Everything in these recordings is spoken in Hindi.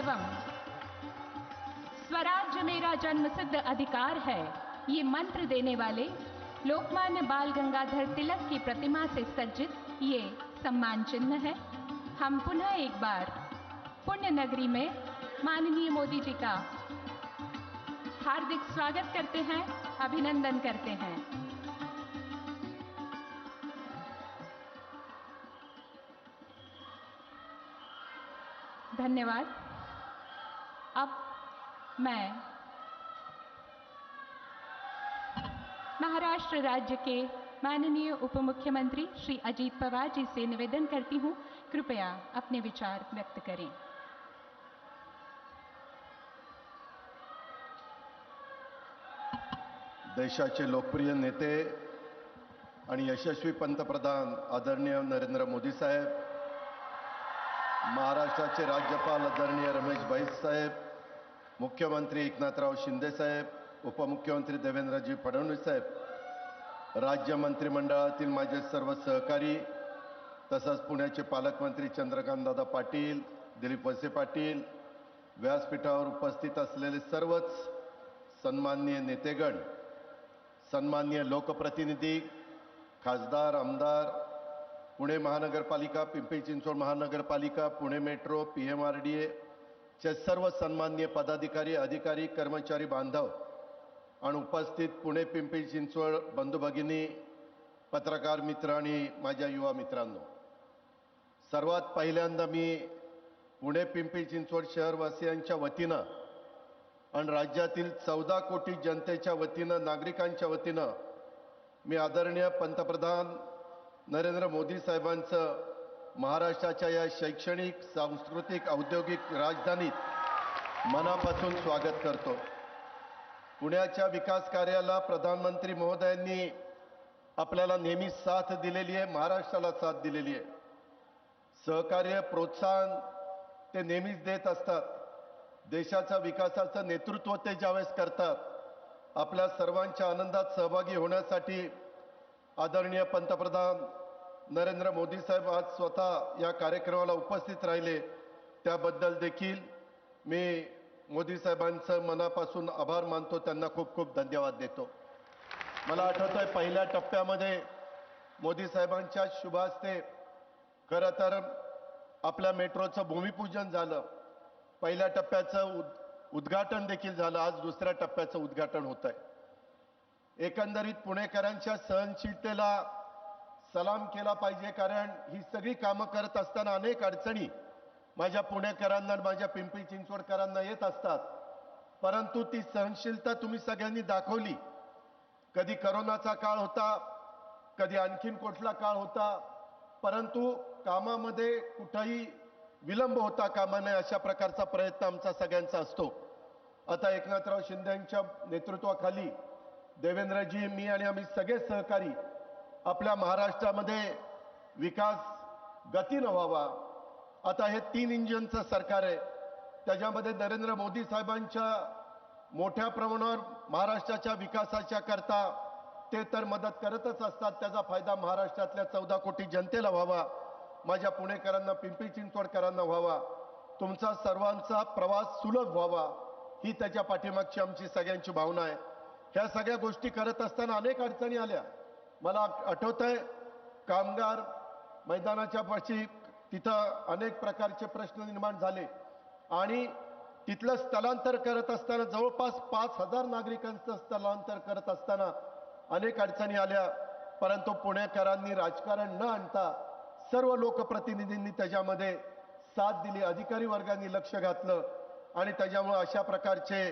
एवं स्वराज्य मेरा जन्मसिद्ध अधिकार है, ये मंत्र देने वाले लोकमान्य बाल गंगाधर तिलक की प्रतिमा से सज्जित ये सम्मान चिन्ह है। हम पुनः एक बार पुण्य नगरी में माननीय मोदी जी का हार्दिक स्वागत करते हैं, अभिनंदन करते हैं। धन्यवाद। अब मैं महाराष्ट्र राज्य के माननीय उप मुख्यमंत्री श्री अजीत पवार जी से निवेदन करती हूं, कृपया अपने विचार व्यक्त करें। देशाचे लोकप्रिय नेते आणि यशस्वी पंतप्रधान आदरणीय नरेंद्र मोदी साहेब, महाराष्ट्राचे राज्यपाल आदरणीय रमेश साहेब, मुख्यमंत्री एकनाथराव शिंदे साहेब, उपमुख्यमंत्री देवेंद्रजी फडणवीस साहेब, राज्य मंत्रिमंडळातील माझे सर्व सहकारी, तसंच पुण्याचे पालकमंत्री चंद्रकांतदादा पाटील, दिलीप वळसे पाटील, व्यासपीठावर उपस्थित असलेले सर्वच सन्माननीय नेतेगण, सन्माननीय लोकप्रतिनिधी, खासदार, आमदार, पुणे महानगरपालिका, पिंपरी चिंचवड महानगरपालिका, पुणे मेट्रो, PMRDA चे सर्व सन्माननीय पदाधिकारी, अधिकारी, कर्मचारी बांधव आणि उपस्थित पुणे पिंपरी चिंचवड बंधू भगिनी, पत्रकार मित्र आणि माझ्या युवा मित्रांनो, सर्वात पहिल्यांदा मी पुणे पिंपरी चिंचवड शहरवासियांच्या वतीनं आणि राज्यातील 14 कोटी जनतेच्या वतीनं, नागरिकांच्या वतीनं मी आदरणीय पंतप्रधान नरेंद्र मोदी साहेबांचं महाराष्ट्राच्या या शैक्षणिक, सांस्कृतिक, औद्योगिक राजधानीत मनापासून स्वागत करतो। पुण्याच्या विकास कार्याला प्रधानमंत्री महोदयांनी आपल्याला नेहमी साथ दिलेली आहे, महाराष्ट्राला साथ दिलेली आहे। सहकार्य, प्रोत्साहन ते नेहमीच देत असतात। देशाच्या विकासाचं नेतृत्व ते ज्यावेळेस करतात, आपल्या सर्वांच्या आनंदात सहभागी होण्यासाठी आदरणीय पंतप्रधान नरेंद्र मोदी साहेब आज स्वतः या कार्यक्रमाला उपस्थित राहिले, त्याबद्दल देखील मी मोदी साहेबांचं मनापासून आभार मानतो, त्यांना खूप खूप धन्यवाद देतो। मला आठवतंय पहिल्या टप्प्यामध्ये मोदी साहेबांच्या शुभ हस्ते खरं तर आपल्या मेट्रोचं भूमिपूजन झालं, पहिल्या टप्प्याचं उद्घाटन देखील झालं, आज दुसऱ्या टप्प्याचं उद्घाटन होत आहे। एकंदरीत पुणेकरांच्या सहनशीलतेला सलाम केला पाहिजे, कारण ही सगळी कामं करत असताना अनेक अडचणी माझ्या पुणेकरांना, माझ्या पिंपरी चिंचवडकरांना येत असतात, परंतु ती सहनशीलता तुम्ही सगळ्यांनी दाखवली। कधी करोनाचा काळ होता, कधी आणखीन कुठला काळ होता, परंतु कामामध्ये कुठेही विलंब होता कामा नये अशा प्रकारचा प्रयत्न आमचा सगळ्यांचा असतो। आता एकनाथराव शिंदेंच्या नेतृत्वाखाली देवेंद्रजी, मी आणि आम्ही सगळे सहकारी आपल्या महाराष्ट्रामध्ये विकास गतीनं व्हावा। आता हे 3 इंजिनचं सरकार आहे, त्याच्यामध्ये नरेंद्र मोदी साहेबांच्या मोठ्या प्रमाणावर महाराष्ट्राच्या विकासाच्या करता ते तर मदत करतच असतात, त्याचा फायदा महाराष्ट्रातल्या 14 कोटी जनतेला व्हावा, माझ्या पुणेकरांना, पिंपरी चिंचवडकरांना व्हावा, तुमचा सर्वांचा प्रवास सुलभ व्हावा, ही त्याच्या पाठीमागची आमची सगळ्यांची भावना आहे। ह्या सगळ्या गोष्टी करत असताना अनेक अडचणी आल्या। मला आठवतंय कामगार मैदानाच्या पाशी तिथं अनेक प्रकारचे प्रश्न निर्माण झाले आणि तिथलं स्थलांतर करत असताना जवळपास 5000 नागरिकांचं स्थलांतर करत असताना अनेक अडचणी आल्या, परंतु पुणेकरांनी राजकारण न आणता सर्व लोकप्रतिनिधींनी त्याच्यामध्ये साथ दिली, अधिकारी वर्गांनी लक्ष घातलं आणि त्याच्यामुळे अशा प्रकारचे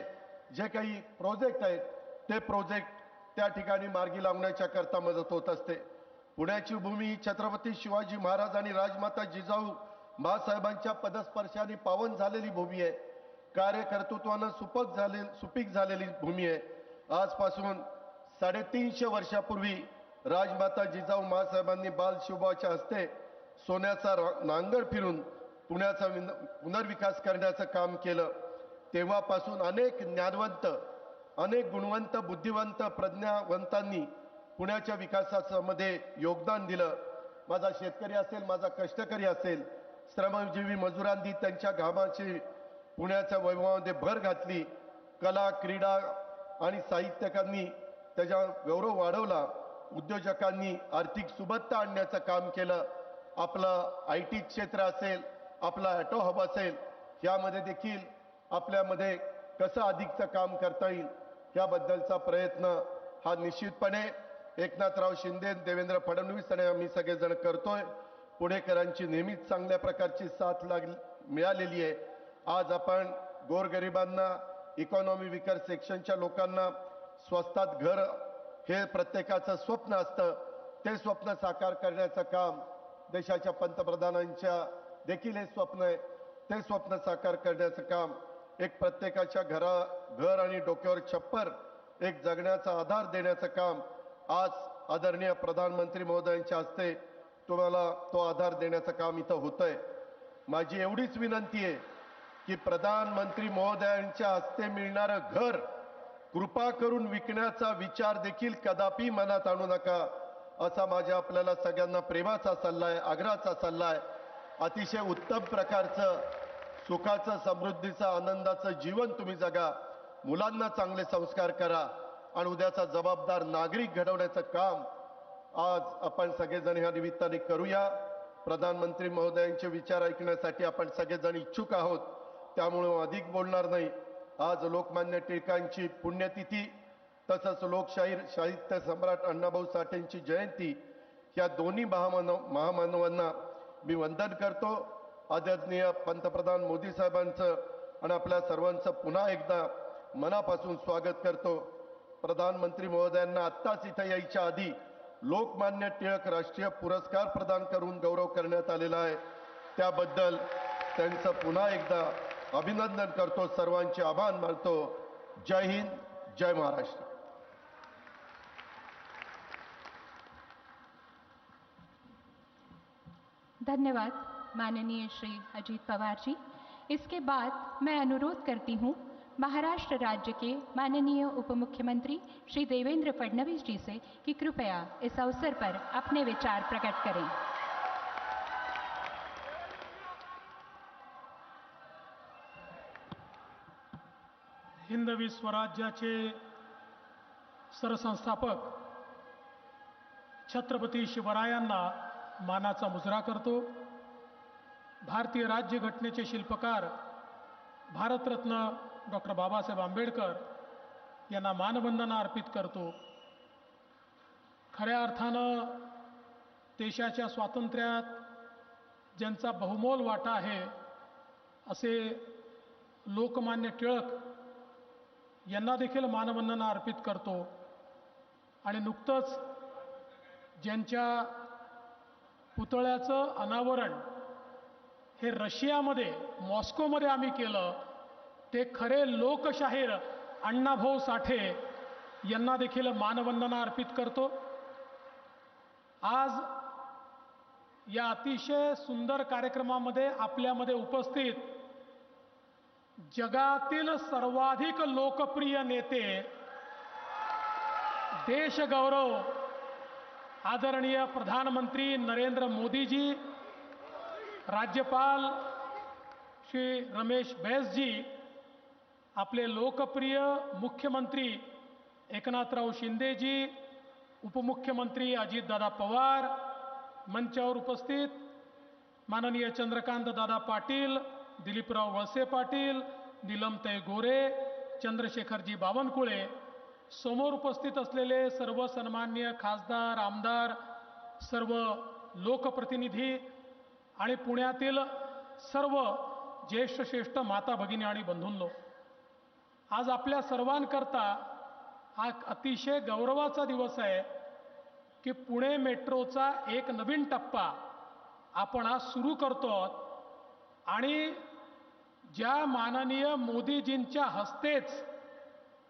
जे काही प्रोजेक्ट आहेत ते प्रोजेक्ट त्या ठिकाणी मार्गी लावण्याच्या करता मदत होत असते। पुण्याची भूमी ही छत्रपती शिवाजी महाराज आणि राजमाता जिजाऊ मासाहेबांच्या पदस्पर्शाने पावन झालेली भूमी आहे, कार्यकर्तृत्वानं सुपीक झालेली भूमी आहे। आजपासून 350 वर्षापूर्वी राजमाता जिजाऊ मासाहेबांनी बाल शिवबाच्या हस्ते सोन्याचा नांगर फिरून पुण्याचा पुनर्विकास करण्याचं काम केलं। तेव्हापासून अनेक ज्ञानवंत, अनेक गुणवंत, बुद्धिवंत, प्रज्ञावंतांनी पुण्याच्या विकासामध्ये योगदान दिलं। माझा शेतकरी असेल, माझा कष्टकरी असेल, श्रमजीवी मजुरांनी त्यांच्या घामाची पुण्याच्या वैभवामध्ये भर घातली. कला, क्रीडा आणि साहित्यिकांनी त्याचा गौरव वाढवला. उद्योजकांनी आर्थिक सुबत्ता आणण्याचं काम केलं. आपलं IT क्षेत्र असेल, आपला ॲटो हब असेल, यामध्ये देखील आपल्यामध्ये कसं अधिकचं काम करता येईल याबद्दलचा प्रयत्न हा निश्चितपणे एकनाथराव शिंदे, देवेंद्र फडणवीस आणि आम्ही सगळेजण करतोय. पुणेकरांची नेहमीच चांगल्या प्रकारची साथ मिळालेली आहे. आज आपण गोरगरिबांना, इकॉनॉमी विकर सेक्शनच्या लोकांना स्वस्तात घर हे प्रत्येकाचं स्वप्न असतं. ते स्वप्न साकार करण्याचं काम देशाच्या पंतप्रधानांच्या देखील हे स्वप्न आहे. ते स्वप्न साकार करण्याचं काम एक प्रत्येकाच्या घर आणि डोक्यावर छप्पर एक जगण्याचा आधार देण्याचं काम आज आदरणीय प्रधानमंत्री महोदयांच्या हस्ते तुम्हाला तो आधार देण्याचं काम इथं होतंय. माझी एवढीच विनंती आहे की प्रधानमंत्री महोदयांच्या हस्ते मिळणारं घर कृपा करून विकण्याचा विचार देखील कदापि मनात आणू नका, असा माझ्या आपल्याला सगळ्यांना प्रेमाचा सल्ला आहे, आग्रहाचा सल्ला आहे. अतिशय उत्तम प्रकारचं सुखाचं, समृद्धीचं, आनंदाचं जीवन तुम्ही जगा. मुलांना चांगले संस्कार करा आणि उद्याचा जबाबदार नागरिक घडवण्याचं काम आज आपण सगळेजण ह्या निमित्ताने करूया. प्रधानमंत्री महोदयांचे विचार ऐकण्यासाठी आपण सगळेजण इच्छुक आहोत. त्यामुळे अधिक बोलणार नाही. आज लोकमान्य टिळकांची पुण्यतिथी तसंच लोकशाहीर साहित्य सम्राट अण्णाभाऊ साठेंची जयंती, या दोन्ही महामानवांना मी वंदन करतो. आदरणीय पंतप्रधान मोदी साहेबांचं आणि आपल्या सर्वांचं पुन्हा एकदा मनापासून स्वागत करतो. प्रधानमंत्री महोदयांना आत्ताच इथं यायच्या आधी लोकमान्य टिळक राष्ट्रीय पुरस्कार प्रदान करून गौरव करण्यात आलेला आहे. त्याबद्दल त्यांचं पुन्हा एकदा अभिनंदन करतो. सर्वांचे आभार मानतो. जय हिंद, जय महाराष्ट्र. धन्यवाद माननीय श्री अजीत पवार जी। इसके बाद मैं अनुरोध करती हूँ महाराष्ट्र राज्य के माननीय उप मुख्यमंत्री श्री देवेंद्र फडणवीस जी से कि कृपया इस अवसर पर अपने विचार प्रकट करें। हिंदवी स्वराज्याचे सरसंस्थापक छत्रपती शिवरायांना मानाचा मुजरा करतो। भारतीय राज्यघटनेचे शिल्पकार भारतरत्न डॉक्टर बाबासाहेब आंबेडकर यांना मानवंदना अर्पित करतो। खऱ्या अर्थानं देशाच्या स्वातंत्र्यात ज्यांचा बहुमोल वाटा आहे असे लोकमान्य टिळक यांना देखील मानवंदना अर्पित करतो। आणि नुकतंच ज्यांच्या पुतळ्याचं अनावरण हे रशियामध्ये मॉस्कोमध्ये आम्ही केलं, ते खरे लोकशाहीर अण्णाभाऊ साठे यांना देखील मानवंदना अर्पित करतो। आज या अतिशय सुंदर कार्यक्रमामध्ये आपल्यामध्ये उपस्थित जगातील सर्वाधिक लोकप्रिय नेते, देशगौरव आदरणीय प्रधानमंत्री नरेंद्र मोदीजी, राज्यपाल श्री रमेश बैस जी, आपले लोकप्रिय मुख्यमंत्री एकनाथराव शिंदेजी, उपमुख्यमंत्री अजितदादा पवार, मंचावर उपस्थित माननीय चंद्रकांत दादा पाटील, दिलीपराव वळसे पाटील, नीलमताई गोरे, चंद्रशेखरजी बावनकुळे, समोर उपस्थित असलेले सर्व सन्माननीय खासदार, आमदार, सर्व लोकप्रतिनिधी आणि पुण्यातील सर्व ज्येष्ठ श्रेष्ठ माता भगिनी आणि बंधूंनो, आज आपल्या सर्वांकरता हा अतिशय गौरवाचा दिवस आहे की पुणे मेट्रोचा एक नवीन टप्पा आपण आज सुरू करतो आहोत। आणि ज्या माननीय मोदीजींच्या हस्तेच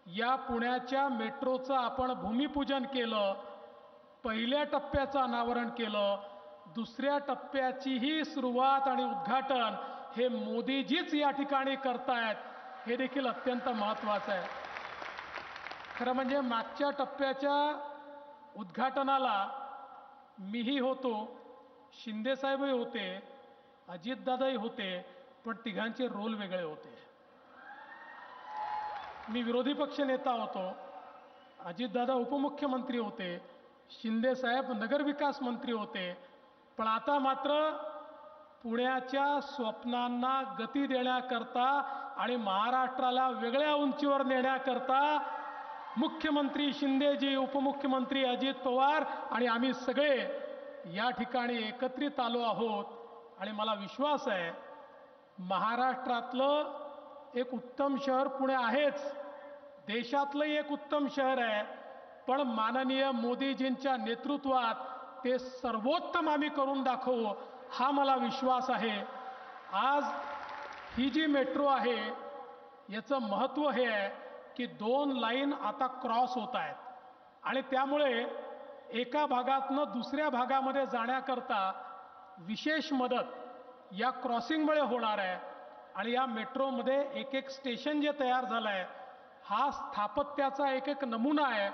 या पुण्याच्या मेट्रोचं आपण भूमिपूजन केलं, पहिल्या टप्प्याचं अनावरण केलं, दुसऱ्या टप्प्याचीही सुरुवात आणि उद्घाटन हे मोदीजीच या ठिकाणी करतायत, हे देखील अत्यंत महत्त्वाचं आहे। खरं म्हणजे मागच्या टप्प्याच्या उद्घाटनाला मीही होतो, शिंदेसाहेबही होते, अजितदादाही होते, पण तिघांचे रोल वेगळे होते। मी विरोधी पक्ष नेता होतो, अजितदादा उपमुख्यमंत्री होते, शिंदेसाहेब नगरविकास मंत्री होते, पण आता मात्र पुण्याच्या स्वप्नांना गती देण्याकरता आणि महाराष्ट्राला वेगळ्या उंचीवर नेण्याकरता मुख्यमंत्री शिंदेजी, उपमुख्यमंत्री अजित पवार आणि आम्ही सगळे या ठिकाणी एकत्रित आलो आहोत. आणि मला विश्वास आहे महाराष्ट्रातलं एक उत्तम शहर पुणे आहेच, देशातलंही एक उत्तम शहर आहे, पण माननीय मोदीजींच्या नेतृत्वात ते सर्वोत्तम आम्ही करून दाखवू हा मला विश्वास आहे. आज ही जी मेट्रो आहे याचं महत्त्व हे आहे की 2 लाईन आता क्रॉस होत आहेत आणि त्यामुळे एका भागातनं दुसऱ्या भागामध्ये जाण्याकरता विशेष मदत या क्रॉसिंगमुळे होणार आहे. आणि या मेट्रोमध्ये एक एक स्टेशन जे तयार झालं आहे हा स्थापत्याचा एक एक नमुना आहे.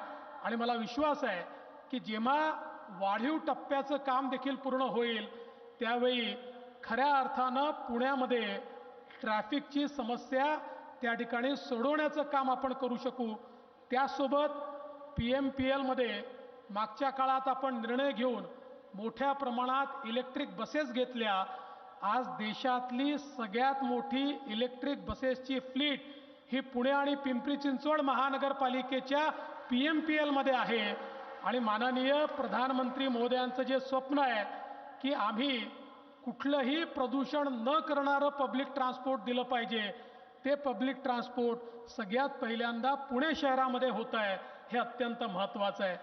आणि मला विश्वास आहे की जेव्हा वाढीव टप्प्याचं काम देखील पूर्ण होईल त्यावेळी खऱ्या अर्थानं पुण्यामध्ये ट्रॅफिकची समस्या त्या ठिकाणी सोडवण्याचं काम आपण करू शकू. त्यासोबत PMPLमध्ये मागच्या काळात आपण निर्णय घेऊन मोठ्या प्रमाणात इलेक्ट्रिक बसेस घेतल्या. आज देशातली सगळ्यात मोठी इलेक्ट्रिक बसेसची फ्लीट ही पुणे आणि पिंपरी चिंचवड महानगरपालिकेच्या PMPLमध्ये आहे. आणि माननीय प्रधानमंत्री महोदयांचं जे स्वप्न आहे की आम्ही कुठलंही प्रदूषण न करणारं पब्लिक ट्रान्सपोर्ट दिलं पाहिजे, ते पब्लिक ट्रान्सपोर्ट सगळ्यात पहिल्यांदा पुणे शहरामध्ये होत आहे, हे अत्यंत महत्त्वाचं आहे.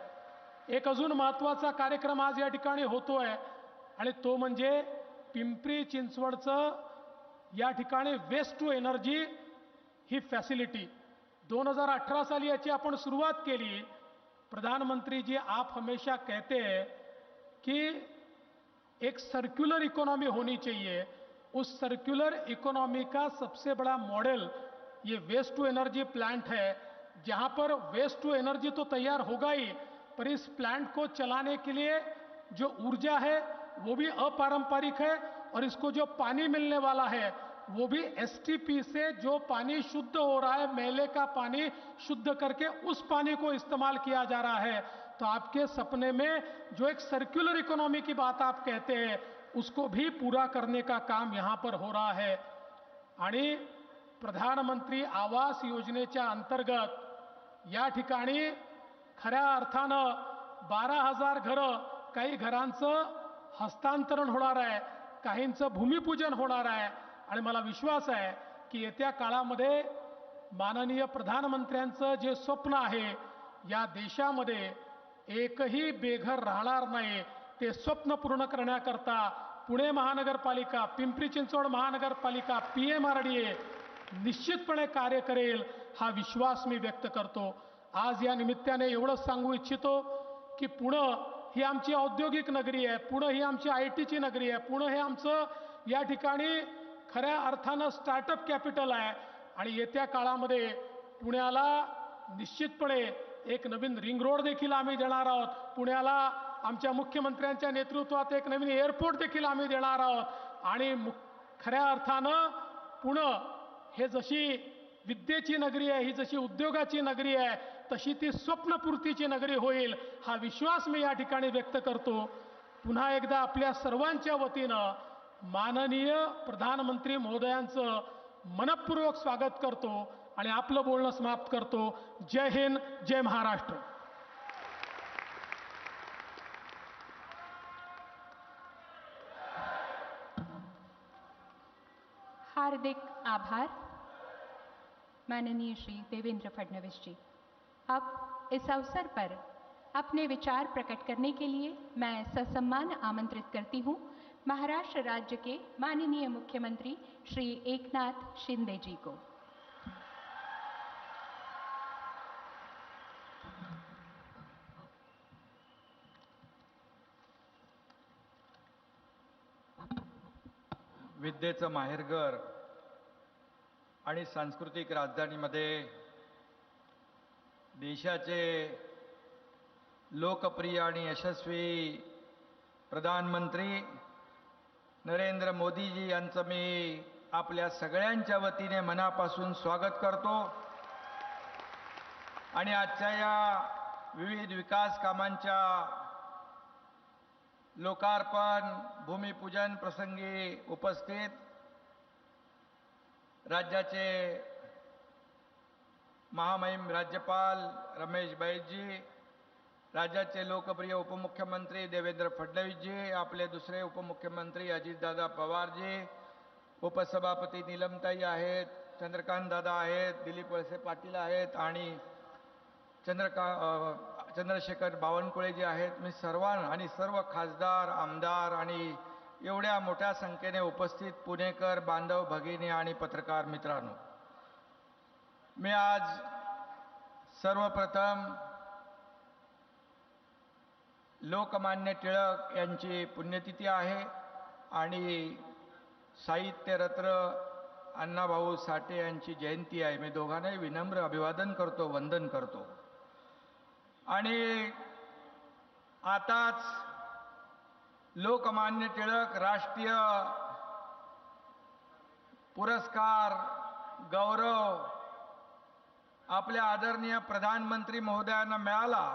एक अजून महत्त्वाचा कार्यक्रम आज या ठिकाणी होतो आहे आणि तो म्हणजे पिंपरी चिंचवडचं या ठिकाणी वेस्ट टू एनर्जी ही फॅसिलिटी 2018 साली याची आपण सुरुवात केली. प्रधानमंत्री जी आप हमेशा कहते हैं कि एक सर्कुलर इकोनॉमी होनी चाहिए, उस सर्कुलर इकोनॉमी का सबसे बड़ा मॉडल ये वेस्ट टू एनर्जी प्लांट है, जहां पर वेस्ट टू एनर्जी तो तैयार होगा ही, पर इस प्लांट को चलाने के लिए जो ऊर्जा है वो भी अपारंपरिक है और इसको जो पानी मिलने वाला है वो भी STP से जो पानी शुद्ध हो रहा है, मैले का पानी शुद्ध करके उस पानी को इस्तेमाल किया जा रहा है. तो आपके सपने में जो एक सर्कुलर इकोनॉमी की बात आप कहते हैं उसको भी पूरा करने का काम यहाँ पर हो रहा है. आणि प्रधानमंत्री आवास योजनेच्या अंतर्गत या ठिकाणी खऱ्या अर्थानं 12,000 घरं, काही घरांचं हस्तांतरण होणार आहे, काहींचं भूमिपूजन होणार आहे. आणि मला विश्वास आहे की येत्या काळामध्ये माननीय प्रधानमंत्र्यांचं जे स्वप्न आहे या देशामध्ये एकही बेघर राहणार नाही, ते स्वप्न पूर्ण करण्याकरता पुणे महानगरपालिका, पिंपरी चिंचवड महानगरपालिका, PMRDA निश्चितपणे कार्य करेल हा विश्वास मी व्यक्त करतो. आज या निमित्ताने एवढंच सांगू इच्छितो की पुणे ही आमची औद्योगिक नगरी आहे, पुणे ही आमची ITची नगरी आहे, पुणे हे आमचं या ठिकाणी खऱ्या अर्थानं स्टार्टअप कॅपिटल आहे. आणि येत्या काळामध्ये पुण्याला निश्चितपणे एक नवीन रिंग रोड देखील आम्ही देणार आहोत. पुण्याला आमच्या मुख्यमंत्र्यांच्या नेतृत्वात एक नवीन एअरपोर्ट देखील आम्ही देणार आहोत. आणि खऱ्या अर्थानं पुणे हे जशी विद्येची नगरी आहे, ही जशी उद्योगाची नगरी आहे, तशी ती स्वप्नपूर्तीची नगरी होईल हा विश्वास मी या ठिकाणी व्यक्त करतो. पुन्हा एकदा आपल्या सर्वांच्या वतीनं माननीय प्रधानमंत्री महोदयांचं मनपूर्वक स्वागत करतो आणि आपलं बोलणं समाप्त करतो. जय हिंद, जय महाराष्ट्र. हार्दिक आभार माननीय श्री देवेंद्र फडणवीस जी. अब इस अवसर पर अपने विचार प्रकट करने के लिए मैं ससम्मान आमंत्रित करती हूँ महाराष्ट्र राज्य के माननीय मुख्यमंत्री श्री एकनाथ शिंदे जी को. विद्येचं माहेरघर आणि सांस्कृतिक राजधानीमध्ये देशाचे लोकप्रिय आणि यशस्वी प्रधानमंत्री नरेंद्र मोदीजी यांचं मी आपल्या सगळ्यांच्या वतीने मनापासून स्वागत करतो. आणि आजच्या या विविध विकास कामांच्या लोकार्पण भूमिपूजन प्रसंगी उपस्थित राज्याचे महामहिम राज्यपाल रमेश बैसजी, राज्याचे लोकप्रिय उपमुख्यमंत्री देवेंद्र फडणवीसजी, आपले दुसरे उपमुख्यमंत्री अजितदादा पवारजी, उपसभापती नीलमताई आहेत, चंद्रकांत दादा आहेत, दिलीप वळसे पाटील आहेत आणि चंद्रशेखर बावनकुळे जे आहेत. मी आणि सर्व खासदार, आमदार आणि एवढ्या मोठ्या संख्येने उपस्थित पुणेकर बांधव, भगिनी आणि पत्रकार मित्रांनो, मी आज सर्वप्रथम लोकमान्य टिळक यांची पुण्यतिथी आहे आणि साहित्यरत्न अण्णाभाऊ साठे यांची जयंती आहे. मी दोघांनाही विनम्र अभिवादन करतो, वंदन करतो. आणि आताच लोकमान्य टिळक राष्ट्रीय पुरस्कार गौरव आपल्या आदरणीय प्रधानमंत्री महोदयांना मिळाला.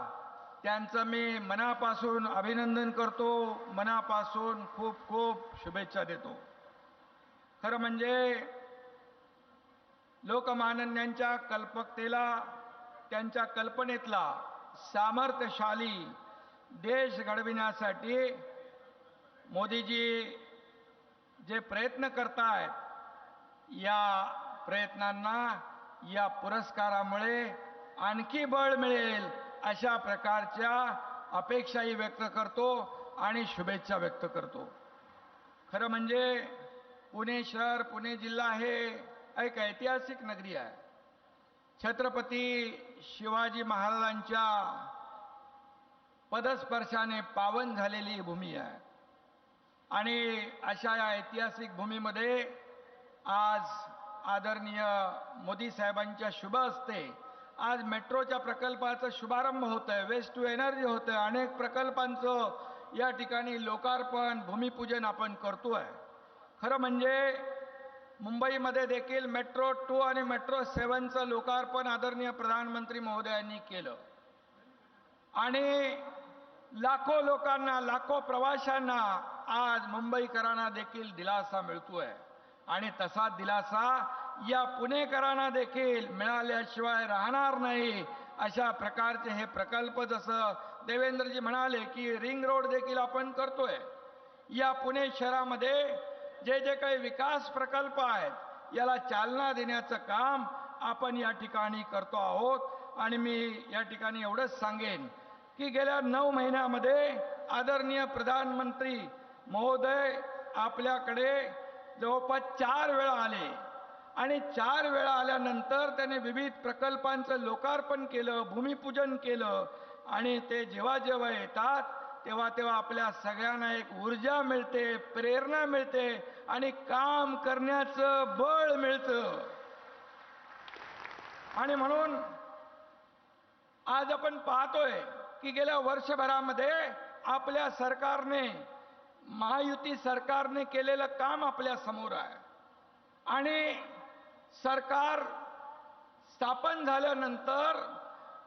त्यांचं मी मनापासून अभिनंदन करतो, मनापासून खूप खूप शुभेच्छा देतो. खरं म्हणजे लोकमान्यांच्या कल्पकतेला, त्यांच्या कल्पनेतला सामर्थ्यशाली देश घडविण्यासाठी मोदीजी जे प्रयत्न करतायत, या प्रयत्नांना या पुरस्कारामुळे आणखी बळ मिळेल अशा प्रकारच्या अपेक्षाही व्यक्त करतो आणि शुभेच्छा व्यक्त करतो. खरं म्हणजे पुणे शहर, पुणे जिल्हा हे एक ऐतिहासिक नगरी आहे. छत्रपती शिवाजी महाराजांच्या पदस्पर्शाने पावन झालेली भूमी आहे आणि अशा या ऐतिहासिक भूमीमध्ये आज आदरणीय मोदी साहेबांच्या शुभ हस्ते आज मेट्रोच्या प्रकल्पाचा शुभारंभ होत आहे, वेस्ट टू एनर्जी होत आहे, अनेक प्रकल्पांचं या ठिकाणी लोकार्पण भूमिपूजन आपण करतोय. खरं म्हणजे मुंबईमध्ये देखील मेट्रो 2 आणि मेट्रो 7चं लोकार्पण आदरणीय प्रधानमंत्री महोदयांनी केलं आणि लाखो लोकांना, लाखो प्रवाशांना आज मुंबईकरांना देखील दिलासा मिळतोय आणि तसा दिलासा या पुणेकरांना देखील मिळाल्याशिवाय राहणार नाही. अशा प्रकारचे हे प्रकल्प, जसं देवेंद्रजी म्हणाले की रिंग रोड देखील आपण करतोय. या पुणे शहरामध्ये जे जे काही विकास प्रकल्प आहेत याला चालना देण्याचं काम आपण या ठिकाणी करतो आहोत. आणि मी या ठिकाणी एवढंच सांगेन की गेल्या 9 महिन्यामध्ये आदरणीय प्रधानमंत्री महोदय आपल्याकडे जवळपास 4 वेळा आले आणि 4 वेळा आल्यानंतर त्यांनी विविध प्रकल्पांचं लोकार्पण केलं, भूमिपूजन केलं आणि ते जेव्हा जेव्हा येतात तेव्हा तेव्हा आपल्या सगळ्यांना एक ऊर्जा मिळते, प्रेरणा मिळते आणि काम करण्याचं बळ मिळतं. आणि म्हणून आज आपण पाहतोय की गेल्या वर्षभरामध्ये आपल्या सरकारने, महायुती सरकारने केलेलं काम आपल्या समोर आहे. आणि सरकार स्थापन झाल्यानंतर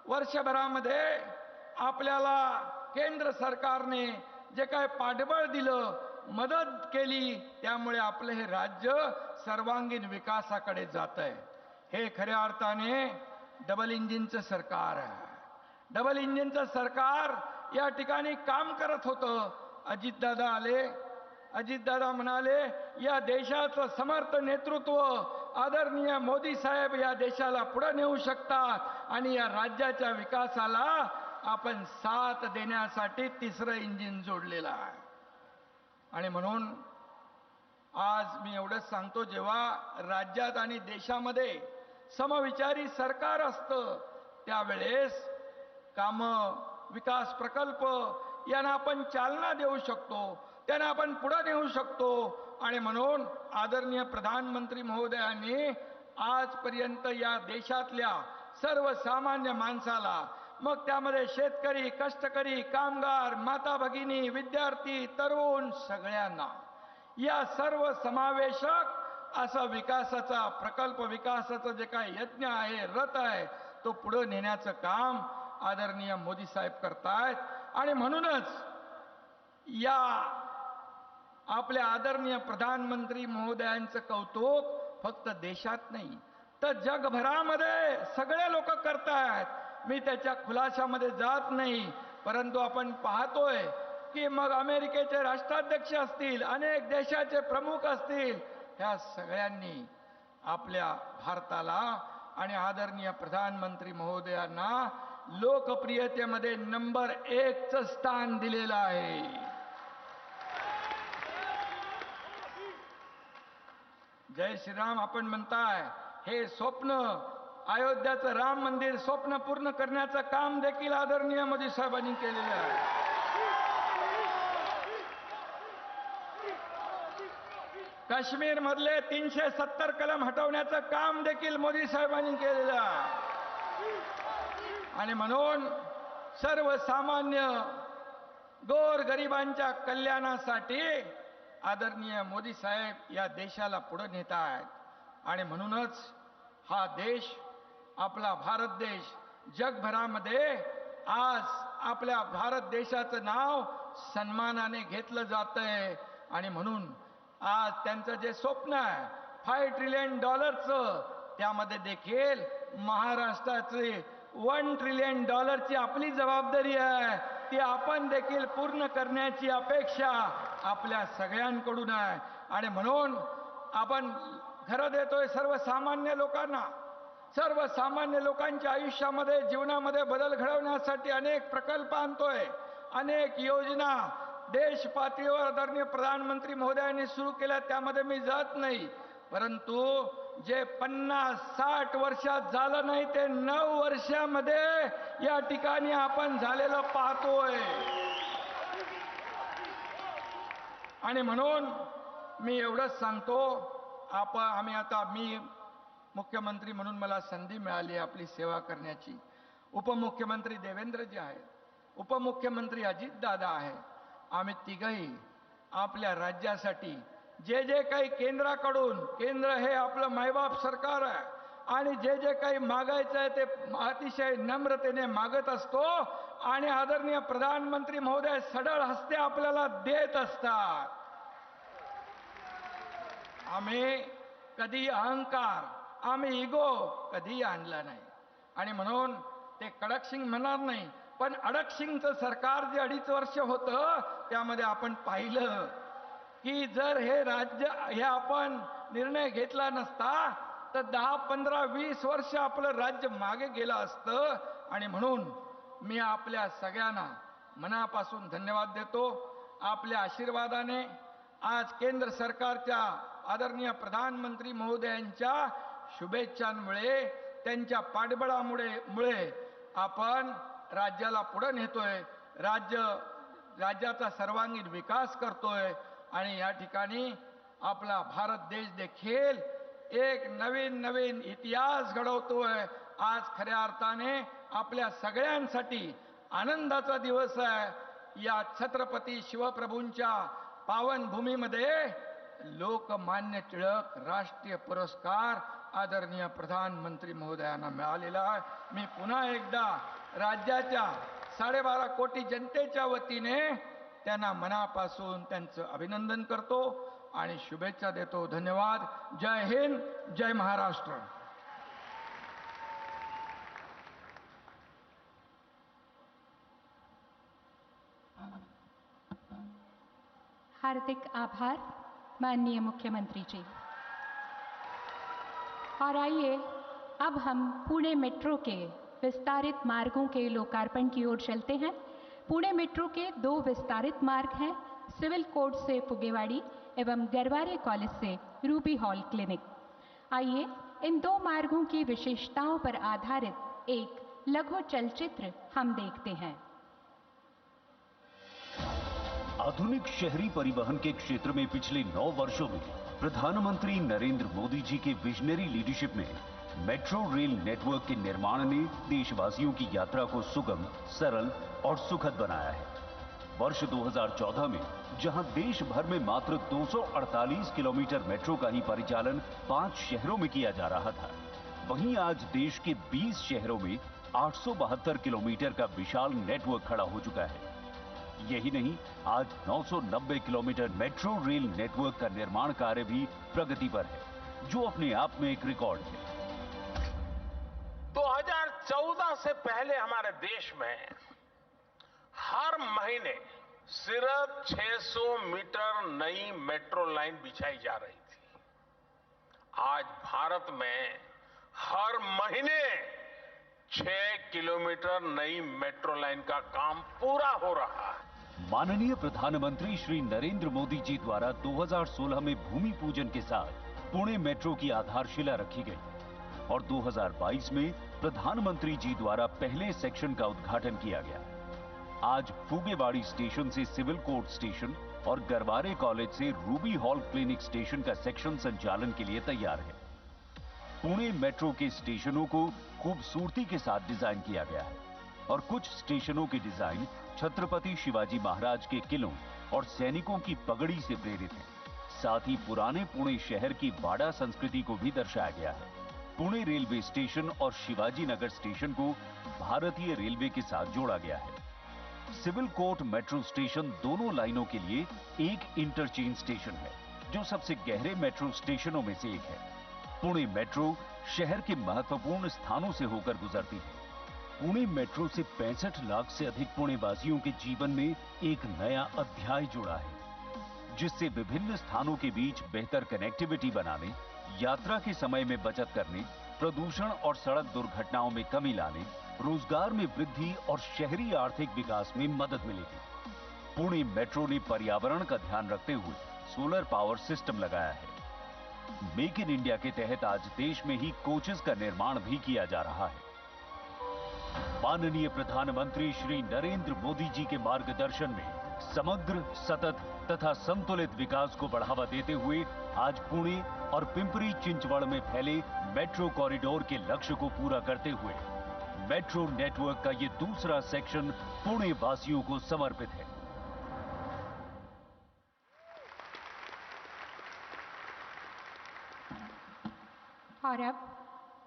वर्षभरामध्ये आपल्याला केंद्र सरकारने जे काय पाठबळ दिलं, मदत केली, त्यामुळे आपलं हे राज्य सर्वांगीण विकासाकडे जात आहे. हे खऱ्या अर्थाने डबल इंजिनचं सरकार आहे. डबल इंजिनचं सरकार या ठिकाणी काम करत होतं. अजितदादा आले, अजितदादा म्हणाले या देशाचं समर्थ नेतृत्व आदरणीय मोदी साहेब या देशाला पुढे नेऊ शकतात आणि या राज्याच्या विकासाला आपण साथ देण्यासाठी तिसरं इंजिन जोडलेलं आहे. आणि म्हणून आज मी एवढंच सांगतो, जेव्हा राज्यात आणि देशामध्ये समविचारी सरकार असतं त्यावेळेस कामं, विकास प्रकल्प यांना आपण चालना देऊ शकतो, त्यांना आपण पुढे नेऊ शकतो. आणि म्हणून आदरणीय प्रधानमंत्री महोदयांनी आजपर्यंत या देशातल्या सर्वसामान्य माणसाला, मग त्यामध्ये शेतकरी, कष्टकरी, कामगार, माता भगिनी, विद्यार्थी, तरुण, सगळ्यांना या सर्व समावेशक असा विकासाचा प्रकल्प, विकासाचा जे काही यज्ञ आहे, रथ आहे, तो पुढे नेण्याचं काम आदरणीय मोदी साहेब करतायत. आणि म्हणूनच या आपल्या आदरणीय प्रधानमंत्री महोदयांचं कौतुक फक्त देशात नाही तर जगभरामध्ये सगळे लोक करतायत. मी त्याच्या खुलाशामध्ये जात नाही, परंतु आपण पाहतोय की मग अमेरिकेचे राष्ट्राध्यक्ष असतील, अनेक देशाचे प्रमुख असतील, ह्या सगळ्यांनी आपल्या भारताला आणि आदरणीय प्रधानमंत्री महोदयांना लोकप्रियतेमध्ये नंबर 1चं स्थान दिलेलं आहे. जय श्रीराम आपण म्हणताय, हे स्वप्न अयोध्याचं राम मंदिर स्वप्न पूर्ण करण्याचं काम देखील आदरणीय मोदी साहेबांनी केलेलं आहे. काश्मीर मधले 370 कलम हटवण्याचं काम देखील मोदी साहेबांनी केलेलं आहे. आणि म्हणून सर्वसामान्य गोरगरिबांच्या कल्याणासाठी आदरणीय मोदी साहेब या देशाला पुढे नेत आहेत. आणि म्हणूनच हा देश, आपला भारत देश जगभरामध्ये आज आपल्या भारत देशाचं नाव सन्मानाने घेतलं जातंय. आणि म्हणून आज त्यांचं जे स्वप्न आहे $5 ट्रिलियन त्यामध्ये देखील महाराष्ट्राचे $1 ट्रिलियन ची आपली जबाबदारी आहे. ती आपण देखील पूर्ण करण्याची अपेक्षा आपल्या सगळ्यांकडून आहे. आणि म्हणून आपण घरं देतोय सर्वसामान्य लोकांना. सर्वसामान्य लोकांच्या आयुष्यामध्ये जीवनामध्ये बदल घडवण्यासाठी अनेक प्रकल्प आणतोय, अनेक योजना देश पातळीवर आदरणीय प्रधानमंत्री महोदयांनी सुरू केल्या, त्यामध्ये मी जात नाही. परंतु जे 50-60 वर्षात झालं नाही ते 9 वर्षामध्ये या ठिकाणी आपण झालेलं पाहतोय. आणि म्हणून मी एवढंच सांगतो, मी मुख्यमंत्री म्हणून मला संधी मिळाली आपली सेवा करण्याची. उपमुख्यमंत्री देवेंद्रजी आहेत, उपमुख्यमंत्री अजितदादा आहेत. आम्ही तिघही आपल्या राज्यासाठी जे काही केंद्राकडून, केंद्र हे आपलं मायबाप सरकार आहे, आणि जे काही मागायचं आहे ते अतिशय नम्रतेने मागत असतो. आणि आदरणीय प्रधानमंत्री महोदय सढळ हस्ते आपल्याला देत असतात. आम्ही कधी अहंकार, आम्ही इगो कधी आणला नाही. आणि म्हणून ते कडक सिंग म्हणणार नाही, पण अडक सिंगचं सरकार जे 2.5 वर्ष होतं त्यामध्ये आपण पाहिलं की जर हे आपण निर्णय घेतला नसता तर 10, 15, 20 वर्ष आपलं राज्य मागे गेलं असतं. आणि म्हणून मी आपल्या सगळ्यांना मनापासून धन्यवाद देतो. आपल्या आशीर्वादाने आज केंद्र सरकारच्या आदरणीय प्रधानमंत्री महोदयांच्या शुभेच्छांमुळे, त्यांच्या पाठबळामुळे आपण राज्याला पुढे नेतोय, राज्याचा सर्वांगीण विकास करतोय. आणि या ठिकाणी आपला भारत देश देखील एक नवीन इतिहास घडवतोय. आज खऱ्या अर्थाने आपल्या सगळ्यांसाठी आनंदाचा दिवस आहे. या छत्रपती शिवप्रभूंच्या पावन भूमीमध्ये लोकमान्य टिळक राष्ट्रीय पुरस्कार आदरणीय प्रधानमंत्री महोदयांना मिळालेला आहे. मी पुन्हा एकदा राज्याच्या 12.5 कोटी जनतेच्या वतीने त्यांना मनापासून त्यांचं अभिनंदन करतो आणि शुभेच्छा देतो. धन्यवाद. जय हिंद, जय महाराष्ट्र. हार्दिक आभार माननीय मुख्यमंत्री जी. और आइए अब हम पुणे मेट्रो के विस्तारित मार्गों के लोकार्पण की ओर चलते हैं. पुणे मेट्रो के 2 विस्तारित मार्ग हैं, सिविल कोर्ट से फुगेवाड़ी एवं गरवारे कॉलेज से रूबी हॉल क्लिनिक. आइए इन 2 मार्गों की विशेषताओं पर आधारित एक लघु चलचित्र हम देखते हैं. आधुनिक शहरी परिवहन के क्षेत्र में पिछले 9 वर्षों में प्रधानमंत्री नरेंद्र मोदी जी के विजनरी लीडरशिप में मेट्रो रेल नेटवर्क के निर्माण ने देशवासियों की यात्रा को सुगम, सरल और सुखद बनाया है. वर्ष 2014 में जहां देश भर में मात्र 248 किलोमीटर मेट्रो का ही परिचालन 5 शहरों में किया जा रहा था, वहीं आज देश के 20 शहरों में 872 किलोमीटर का विशाल नेटवर्क खड़ा हो चुका है। यही नहीं, आज 990 किलोमीटर मेट्रो रेल नेटवर्क का निर्माण कार्य भी प्रगति पर है, जो अपने आप में एक रिकॉर्ड है। 2014 से पहले हमारे देश में हर महीने सिर्फ 600 मीटर नई मेट्रो लाइन बिछाई जा रही थी। आज भारत में हर महीने 6 किलोमीटर नई मेट्रो लाइन का काम पूरा हो रहा है। माननीय प्रधानमंत्री श्री नरेंद्र मोदी जी द्वारा 2016 में भूमि पूजन के साथ पुणे मेट्रो की आधारशिला रखी गई और 2022 में प्रधानमंत्री जी द्वारा पहले सेक्शन का उद्घाटन किया गया। आज फूगेवाड़ी स्टेशन से सिविल कोर्ट स्टेशन और गरवारे कॉलेज से रूबी हॉल क्लिनिक स्टेशन का सेक्शन संचालन के लिए तैयार है। पुणे मेट्रो के स्टेशनों को खूबसूरती के साथ डिजाइन किया गया है और कुछ स्टेशनों के डिजाइन छत्रपति शिवाजी महाराज के किलों और सैनिकों की पगड़ी से प्रेरित है। साथ ही पुराने पुणे शहर की वाड़ा संस्कृति को भी दर्शाया गया है। पुणे रेलवे स्टेशन और शिवाजी नगर स्टेशन को भारतीय रेलवे के साथ जोड़ा गया है। सिविल कोर्ट मेट्रो स्टेशन दोनों लाइनों के लिए एक इंटरचेंज स्टेशन है, जो सबसे गहरे मेट्रो स्टेशनों में से एक है। पुणे मेट्रो शहर के महत्वपूर्ण स्थानों से होकर गुजरती है। पुणे मेट्रो से 65 लाख से अधिक पुणेवासियों के जीवन में एक नया अध्याय जुड़ा है, जिससे विभिन्न स्थानों के बीच बेहतर कनेक्टिविटी बनाने, यात्रा के समय में बचत करने, प्रदूषण और सड़क दुर्घटनाओं में कमी लाने, रोजगार में वृद्धि और शहरी आर्थिक विकास में मदद मिलेगी। पुणे मेट्रो ने पर्यावरण का ध्यान रखते हुए सोलर पावर सिस्टम लगाया है। मेक इन इंडिया के तहत आज देश में ही कोचेस का निर्माण भी किया जा रहा है। माननीय प्रधानमंत्री श्री नरेंद्र मोदी जी के मार्गदर्शन में समग्र, सतत तथा संतुलित विकास को बढ़ावा देते हुए आज पुणे और पिंपरी चिंचवड़ में फैले मेट्रो कॉरिडोर के लक्ष्य को पूरा करते हुए मेट्रो नेटवर्क का ये दूसरा सेक्शन पुणे वासियों को समर्पित है। और अब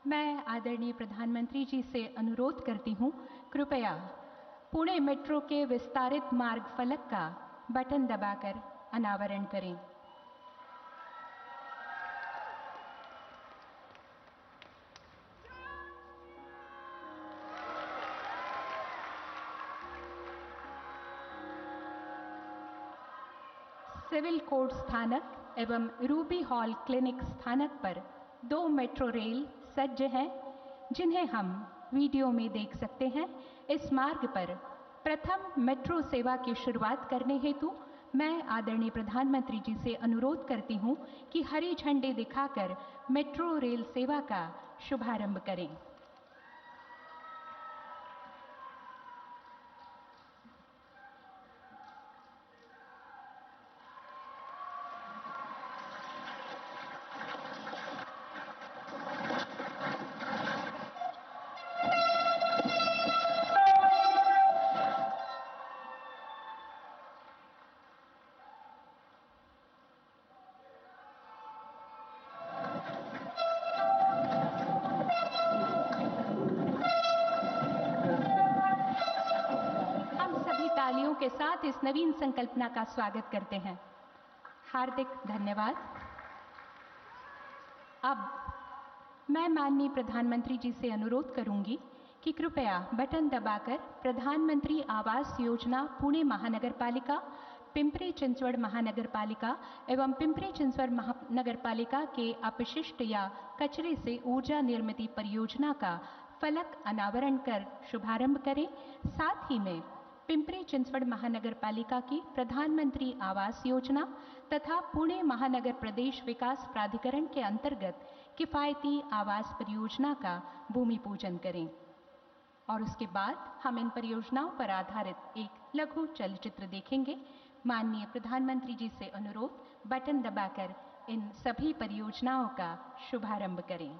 मैं आदरणीय प्रधानमंत्री जी से अनुरोध करती हूं, कृपया पुणे मेट्रो के विस्तारित मार्ग फलक का बटन दबाकर अनावरण करें। सिविल कोर्ट स्थानक एवं रूबी हॉल क्लिनिक स्थानक पर 2 मेट्रो रेल सज्ज हैं, जिन्हें हम वीडियो में देख सकते हैं। इस मार्ग पर प्रथम मेट्रो सेवा की शुरुआत करने हेतु मैं आदरणीय प्रधानमंत्री जी से अनुरोध करती हूं कि हरी झंडी दिखाकर मेट्रो रेल सेवा का शुभारंभ करें। के साथ इस नवीन संकल्पना का स्वागत करते हैं। हार्दिक धन्यवाद। अब मैं माननीय प्रधानमंत्री जी से अनुरोध करूंगी कि कृपया बटन दबाकर प्रधानमंत्री आवास योजना पुणे महानगर पालिका, पिंपरी चिंचवड़ महानगर पालिका एवं पिंपरी चिंचवड़ महानगर पालिका के अपशिष्ट या कचरे से ऊर्जा निर्मित परियोजना का फलक अनावरण कर शुभारंभ करें। साथ ही में पिंपरी चिंचवड़ महानगर पालिका की प्रधानमंत्री आवास योजना तथा पुणे महानगर प्रदेश विकास प्राधिकरण के अंतर्गत किफायती आवास परियोजना का भूमि पूजन करें और उसके बाद हम इन परियोजनाओं पर आधारित एक लघु चलचित्र देखेंगे। माननीय प्रधानमंत्री जी से अनुरोध, बटन दबाकर इन सभी परियोजनाओं का शुभारंभ करें।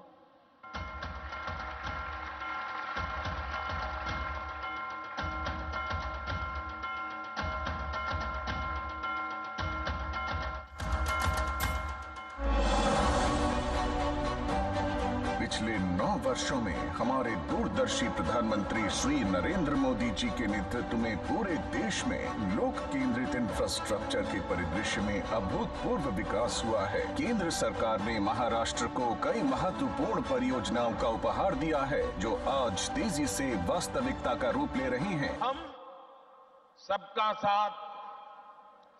पिछले 9 वर्षों में हमारे दूरदर्शी प्रधानमंत्री श्री नरेंद्र मोदी जी के नेतृत्व में पूरे देश में लोक केंद्रित इंफ्रास्ट्रक्चर के परिदृश्य में अभूतपूर्व विकास हुआ है। केंद्र सरकार ने महाराष्ट्र को कई महत्वपूर्ण परियोजनाओं का उपहार दिया है, जो आज तेजी से वास्तविकता का रूप ले रही हैं। हम सबका साथ,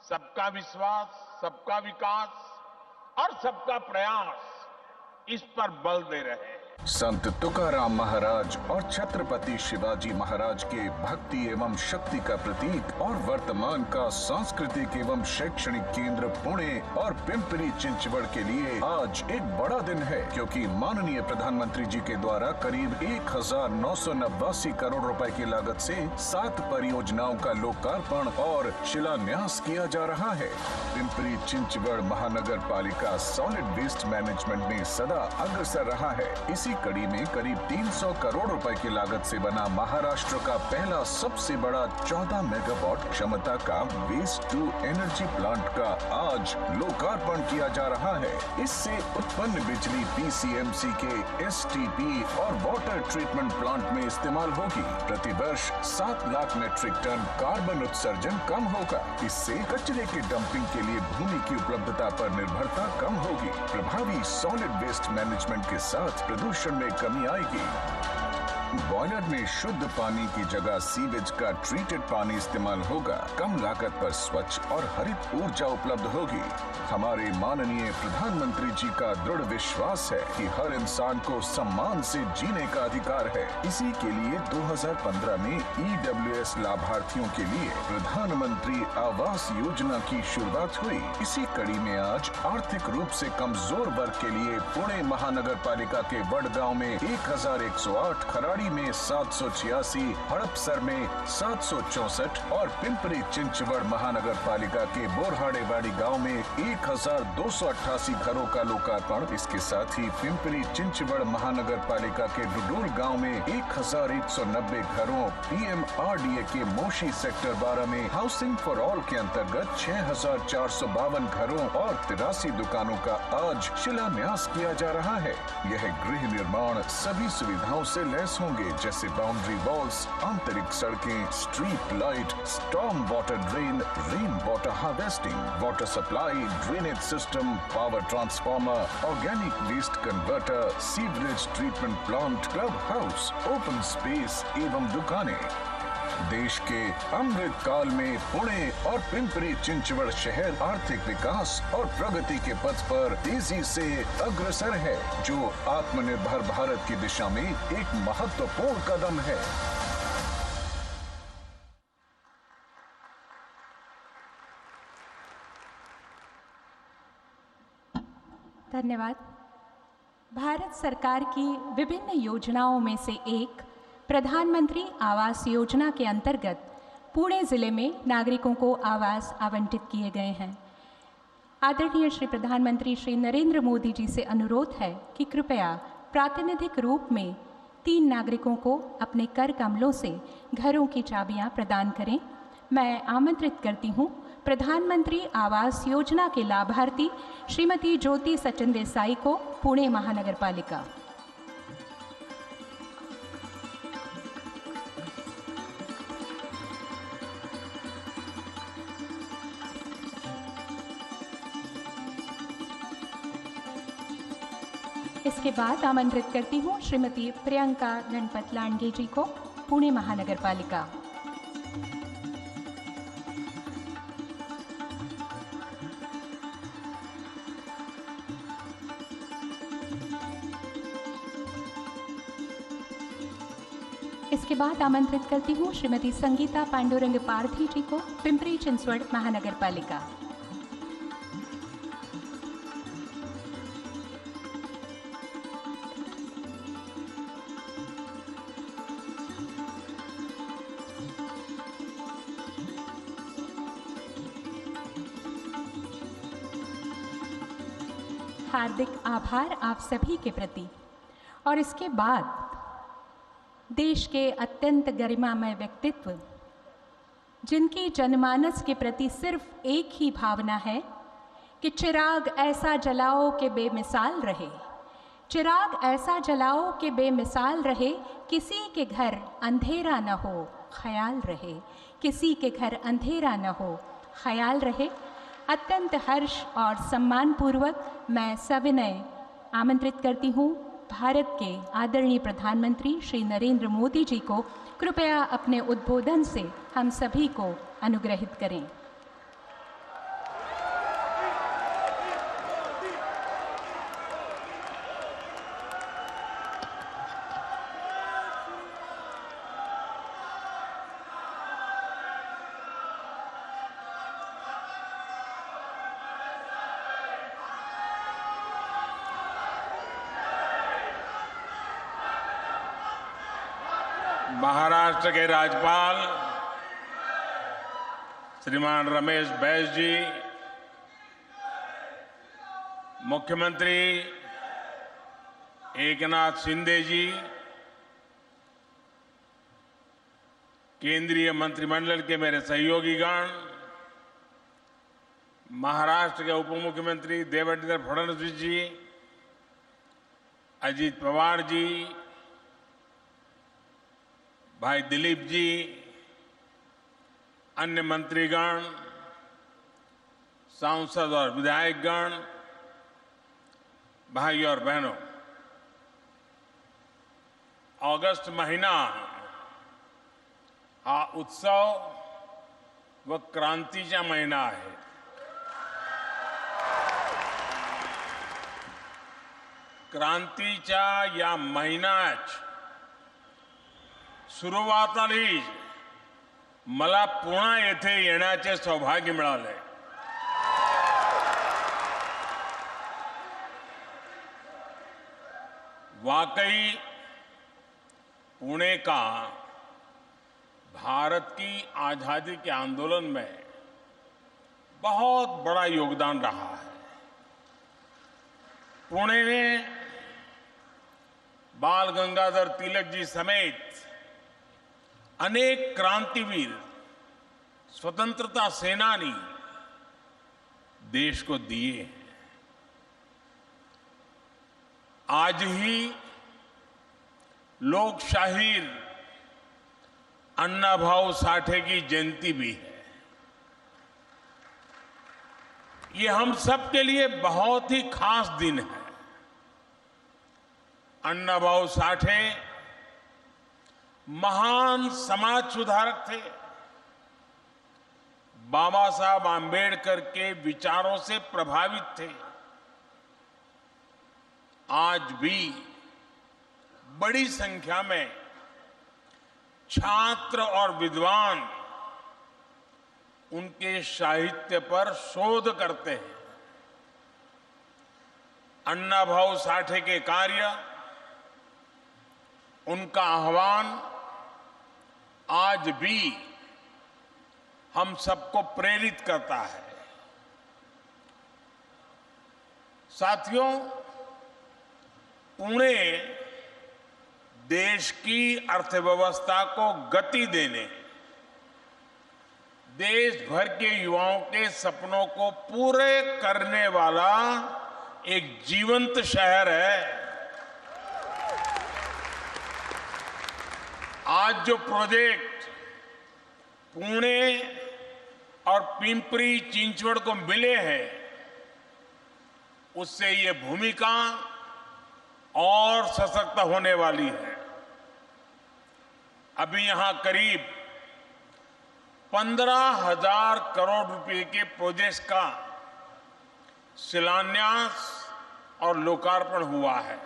सबका विश्वास, सबका विकास और सबका प्रयास इस पर बल दे रहे हैं। संत तुकाराम महाराज और छत्रपति शिवाजी महाराज के भक्ति एवं शक्ति का प्रतीक और वर्तमान का सांस्कृतिक एवं शैक्षणिक केंद्र पुणे और पिंपरी चिंचवड़ के लिए आज एक बड़ा दिन है, क्योंकि माननीय प्रधानमंत्री जी के द्वारा करीब 1989 करोड़ रुपए की लागत से 7 परियोजनाओं का लोकार्पण और शिलान्यास किया जा रहा है। पिंपरी चिंचवड़ महानगर पालिका सॉलिड वेस्ट मैनेजमेंट में सदा अग्रसर रहा है। इसी कड़ी में करीब 300 करोड़ रुपए की लागत से बना महाराष्ट्र का पहला सबसे बड़ा 14 मेगावाट क्षमता का वेस्ट टू एनर्जी प्लांट का आज लोकार्पण किया जा रहा है। इससे उत्पन्न बिजली पीसीएमसी के एसटीपी और वाटर ट्रीटमेंट प्लांट में इस्तेमाल होगी। प्रतिवर्ष 7 लाख मीट्रिक टन कार्बन उत्सर्जन कम होगा। इससे कचरे की डंपिंग के लिए भूमि की उपलब्धता पर निर्भरता कम होगी। प्रभावी सॉलिड वेस्ट मैनेजमेंट के साथ प्रदूषण में कमी आएगी। बॉयलर में शुद्ध पानी की जगह सीवेज का ट्रीटेड पानी इस्तेमाल होगा। कम लागत पर स्वच्छ और हरित ऊर्जा उपलब्ध होगी। हमारे माननीय प्रधानमंत्री जी का दृढ़ विश्वास है कि हर इंसान को सम्मान से जीने का अधिकार है। इसी के लिए 2015 में ईडब्ल्यूएस लाभार्थियों के लिए प्रधानमंत्री आवास योजना की शुरुआत हुई। इसी कड़ी में आज आर्थिक रूप से कमजोर वर्ग के लिए पुणे महानगर पालिका के वडगांव में 1108, खराड़ी में 786, हड़पसर में 764 और पिंपरी चिंचवड़ महानगर पालिका के बोरहाड़ेवाड़ी गांव में 1288 घरों का लोकार्पण। इसके साथ ही पिंपरी चिंचवड़ महानगर पालिका के डुडूल गांव में 1190 घरों, पीएमआरडीए के मोशी सेक्टर 12 में हाउसिंग फॉर ऑल के अंतर्गत 6452 घरों और 83 दुकानों का आज शिलान्यास किया जा रहा है। यह गृह निर्माण सभी सुविधाओं से लैस होंगे, जैसे बाउंड्री वॉल्स, आंतरिक सड़कें, street light, storm water drain, rain water harvesting, water supply, drainage system, power transformer, organic waste converter, sewerage treatment plant, club house, open space एवं दुकानें। देश के अमृत काल में पुणे और पिंपरी चिंचवड़ शहर आर्थिक विकास और प्रगति के पथ पर तेजी से अग्रसर है, जो आत्मनिर्भर भारत की दिशा में एक महत्वपूर्ण कदम है। धन्यवाद। भारत सरकार की विभिन्न योजनाओं में से एक प्रधानमंत्री आवास योजना के अंतर्गत पुणे जिले में नागरिकों को आवास आवंटित किए गए हैं। आदरणीय श्री प्रधानमंत्री श्री नरेंद्र मोदी जी से अनुरोध है कि कृपया प्रातिनिधिक रूप में 3 नागरिकों को अपने कर कमलों से घरों की चाबियां प्रदान करें। मैं आमंत्रित करती हूं प्रधानमंत्री आवास योजना के लाभार्थी श्रीमती ज्योति सचिन देसाई को, पुणे महानगर पालिका। इसके बाद आमंत्रित करती हूँ श्रीमती प्रियंका गणपत लांडगे जी को, पुणे महानगर पालिका। इसके बाद आमंत्रित करती हूँ श्रीमती संगीता पांडुरंग पारधी जी को, पिंपरी चिंचवड़ महानगर पालिका। हार्दिक आभार आप सभी के प्रति। और इसके बाद देश के अत्यंत गरिमामय व्यक्तित्व, जिनकी जनमानस के प्रति सिर्फ एक ही भावना है कि चिराग ऐसा जलाओ कि बेमिसाल रहे, चिराग ऐसा जलाओ कि बेमिसाल रहे, किसी के घर अंधेरा न हो, ख्याल रहे। किसी के घर अंधेरा न हो, ख्याल रहे। अत्यंत हर्ष और सम्मानपूर्वक मैं सविनय आमंत्रित करती हूँ भारत के आदरणीय प्रधानमंत्री श्री नरेंद्र मोदी जी को कृपया अपने उद्बोधन से हम सभी को अनुग्रहित करें। महाराष्ट्र के राज्यपाल श्रीमान रमेश बैस जी, मुख्यमंत्री एकनाथ शिंदे जी, केंद्रीय मंत्रिमंडल के मेरे सहयोगीगण, महाराष्ट्र के उप मुख्यमंत्री देवेंद्र फडणवीस जी, अजीत पवार जी, भाई दिलीप जी, अन्य मंत्रीगण, सांसद और विधायकगण, भाई और बहनों, अगस्त महीना हा उत्सव व क्रांतीचा महिना आहे। क्रांतीच्या या महिन्यात सुरुवातीला मला पुन्हा येथे येण्याचे सौभाग्य मिळाले। वाकई पुणे का भारत की आजादी के आंदोलन में बहुत बड़ा योगदान रहा है। पुणे ने बाल गंगाधर तिलक जी समेत अनेक क्रांतिवीर, स्वतंत्रता सेनानी देश को दिए हैं। आज ही लोकशाहीर अण्णाभाऊ साठे की जयंती भी है। ये हम सब के लिए बहुत ही खास दिन है। अण्णाभाऊ साठे महान समाज सुधारक थे। बाबा साहब आंबेडकर के विचारों से प्रभावित थे। आज भी बड़ी संख्या में छात्र और विद्वान उनके साहित्य पर शोध करते हैं। अण्णाभाऊ साठे के कार्य, उनका आह्वान आज भी हम सबको प्रेरित करता है। साथियों, पुणे देश की अर्थव्यवस्था को गति देने, देश भर के युवाओं के सपनों को पूरे करने वाला एक जीवंत शहर है। आज जो प्रोजेक्ट पुणे और पिंपरी चिंचवड़ को मिले हैं, उससे ये भूमिका और सशक्त होने वाली है। अभी यहां करीब 15,000 करोड़ रुपए के प्रोजेक्ट्स का शिलान्यास और लोकार्पण हुआ है।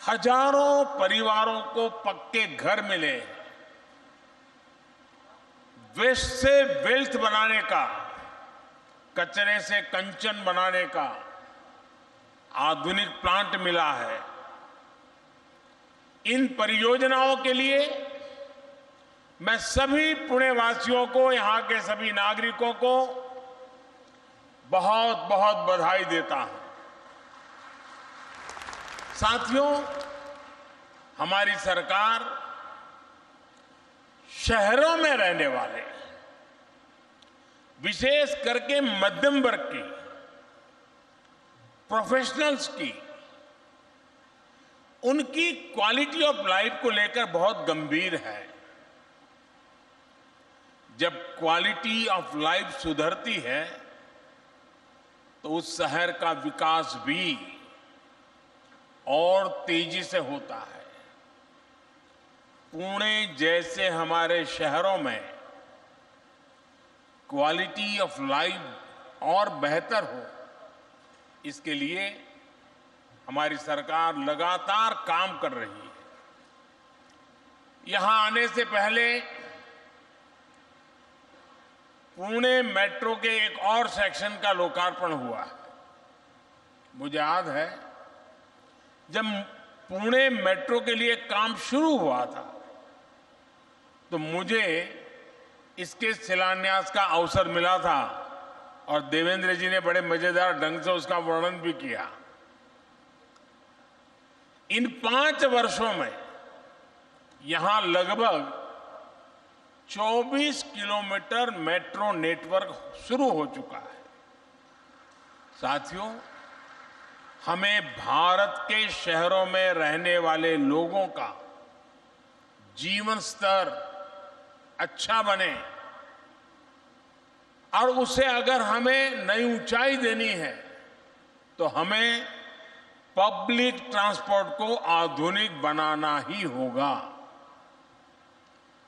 हजारों परिवारों को पक्के घर मिले। वेस्ट से वेल्थ बनाने का, कचरे से कंचन बनाने का आधुनिक प्लांट मिला है। इन परियोजनाओं के लिए मैं सभी पुणे वासियों को, यहां के सभी नागरिकों को बहुत बहुत बधाई देता हूं। साथियों, हमारी सरकार शहरों में रहने वाले, विशेष करके मध्यम वर्ग की प्रोफेशनल्स की, उनकी क्वालिटी ऑफ लाइफ को लेकर बहुत गंभीर है। जब क्वालिटी ऑफ लाइफ सुधरती है तो उस शहर का विकास भी और तेजी से होता है। पुणे जैसे हमारे शहरों में क्वालिटी ऑफ लाइफ और बेहतर हो, इसके लिए हमारी सरकार लगातार काम कर रही है। यहां आने से पहले पुणे मेट्रो के एक और सेक्शन का लोकार्पण हुआ है। मुझे याद है जब पुणे मेट्रो के लिए काम शुरू हुआ था तो मुझे इसके शिलान्यास का अवसर मिला था और देवेंद्र जी ने बड़े मजेदार ढंग से उसका वर्णन भी किया। इन 5 वर्षों में यहां लगभग 24 किलोमीटर मेट्रो नेटवर्क शुरू हो चुका है। साथियों, हमें भारत के शहरों में रहने वाले लोगों का जीवन स्तर अच्छा बने और उसे अगर हमें नई ऊंचाई देनी है तो हमें पब्लिक ट्रांसपोर्ट को आधुनिक बनाना ही होगा।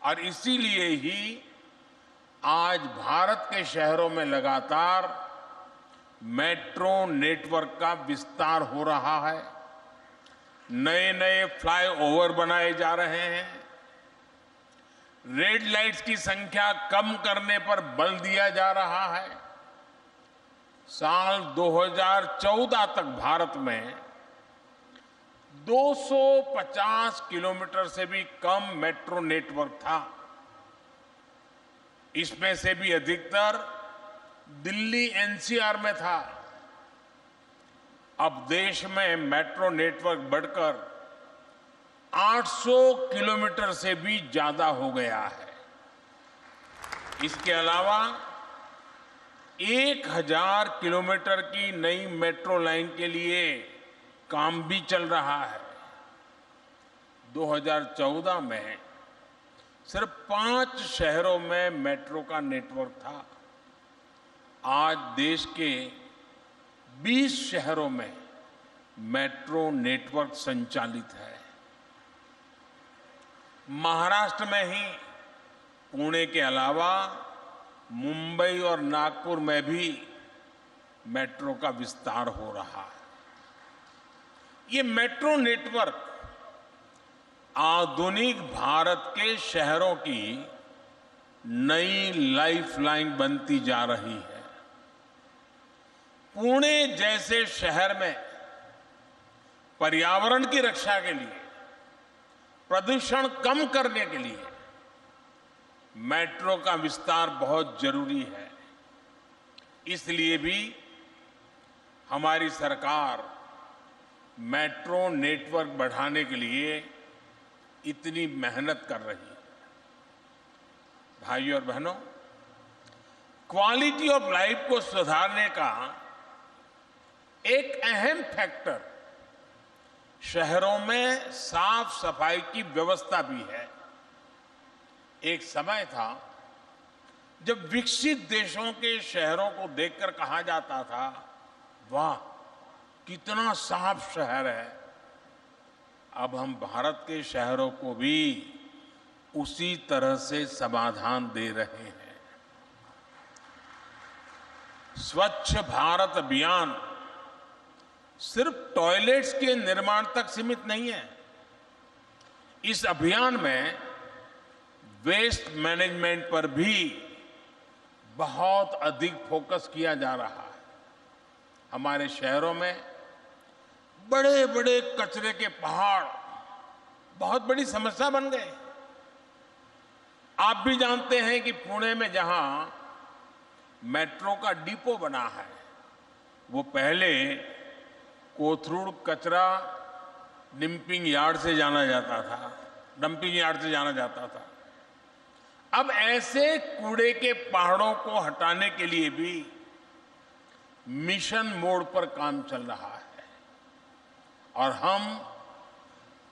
और इसीलिए ही आज भारत के शहरों में लगातार मेट्रो नेटवर्क का विस्तार हो रहा है। नए नए फ्लाईओवर बनाए जा रहे हैं। रेड लाइट्स की संख्या कम करने पर बल दिया जा रहा है। साल 2014 तक भारत में 250 किलोमीटर से भी कम मेट्रो नेटवर्क था। इसमें से भी अधिकतर दिल्ली एनसीआर में था। अब देश में मेट्रो नेटवर्क बढ़कर 800 किलोमीटर से भी ज्यादा हो गया है। इसके अलावा 1000 किलोमीटर की नई मेट्रो लाइन के लिए काम भी चल रहा है। 2014 में सिर्फ 5 शहरों में मेट्रो का नेटवर्क था। आज देश के 20 शहरों में मेट्रो नेटवर्क संचालित है। महाराष्ट्र में ही पुणे के अलावा मुंबई और नागपुर में भी मेट्रो का विस्तार हो रहा है। ये मेट्रो नेटवर्क आधुनिक भारत के शहरों की नई लाइफलाइन बनती जा रही है। पुणे जैसे शहर में पर्यावरण की रक्षा के लिए, प्रदूषण कम करने के लिए मेट्रो का विस्तार बहुत जरूरी है। इसलिए भी हमारी सरकार मेट्रो नेटवर्क बढ़ाने के लिए इतनी मेहनत कर रही है। भाइयों और बहनों, क्वालिटी ऑफ लाइफ को सुधारने का एक अहम फैक्टर शहरों में साफ सफाई की व्यवस्था भी है। एक समय था जब विकसित देशों के शहरों को देखकर कहा जाता था, वाह कितना साफ शहर है। अब हम भारत के शहरों को भी उसी तरह से समाधान दे रहे हैं। स्वच्छ भारत अभियान सिर्फ टॉयलेट्स के निर्माण तक सीमित नहीं है। इस अभियान में वेस्ट मैनेजमेंट पर भी बहुत अधिक फोकस किया जा रहा है। हमारे शहरों में बड़े बड़े कचरे के पहाड़ बहुत बड़ी समस्या बन गए। आप भी जानते हैं कि पुणे में जहां मेट्रो का डिपो बना है, वो पहले कोथरूड कचरा डंपिंग यार्ड से जाना जाता था। अब ऐसे कूड़े के पहाड़ों को हटाने के लिए भी मिशन मोड पर काम चल रहा है और हम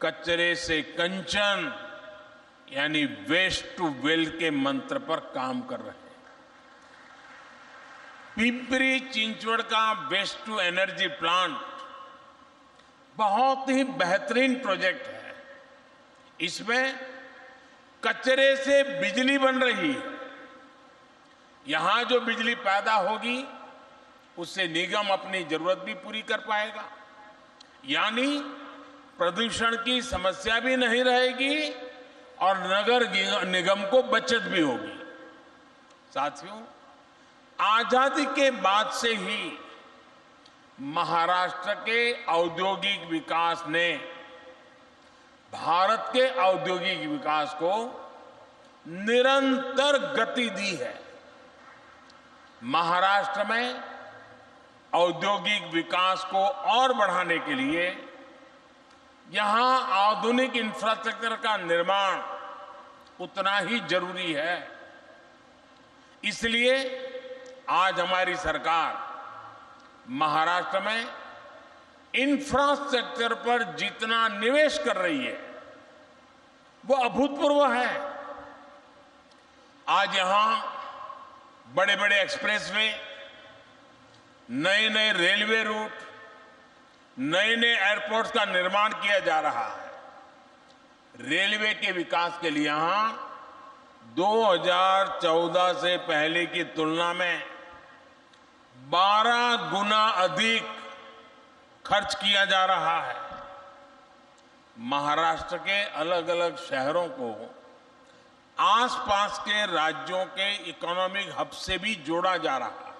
कचरे से कंचन यानी वेस्ट टू वेल्थ के मंत्र पर काम कर रहे हैं। पिंपरी चिंचवड़ का वेस्ट टू एनर्जी प्लांट बहुत ही बेहतरीन प्रोजेक्ट है। इसमें कचरे से बिजली बन रही है। यहां जो बिजली पैदा होगी उससे निगम अपनी जरूरत भी पूरी कर पाएगा, यानी प्रदूषण की समस्या भी नहीं रहेगी और नगर निगम को बचत भी होगी। साथियों, आजादी के बाद से ही महाराष्ट्र के औद्योगिक विकास ने भारत के औद्योगिक विकास को निरंतर गति दी है। महाराष्ट्र में औद्योगिक विकास को और बढ़ाने के लिए यहां आधुनिक इंफ्रास्ट्रक्चर का निर्माण उतना ही जरूरी है। इसलिए आज हमारी सरकार महाराष्ट्र में इंफ्रास्ट्रक्चर पर जितना निवेश कर रही है वो अभूतपूर्व है। आज यहां बड़े बड़े एक्सप्रेसवे, नए नए रेलवे रूट, नए नए एयरपोर्ट्स का निर्माण किया जा रहा है। रेलवे के विकास के लिए यहां 2014 से पहले की तुलना में 12 गुना अधिक खर्च किया जा रहा है। महाराष्ट्र के अलग अलग शहरों को आसपास के राज्यों के इकोनॉमिक हब से भी जोड़ा जा रहा है।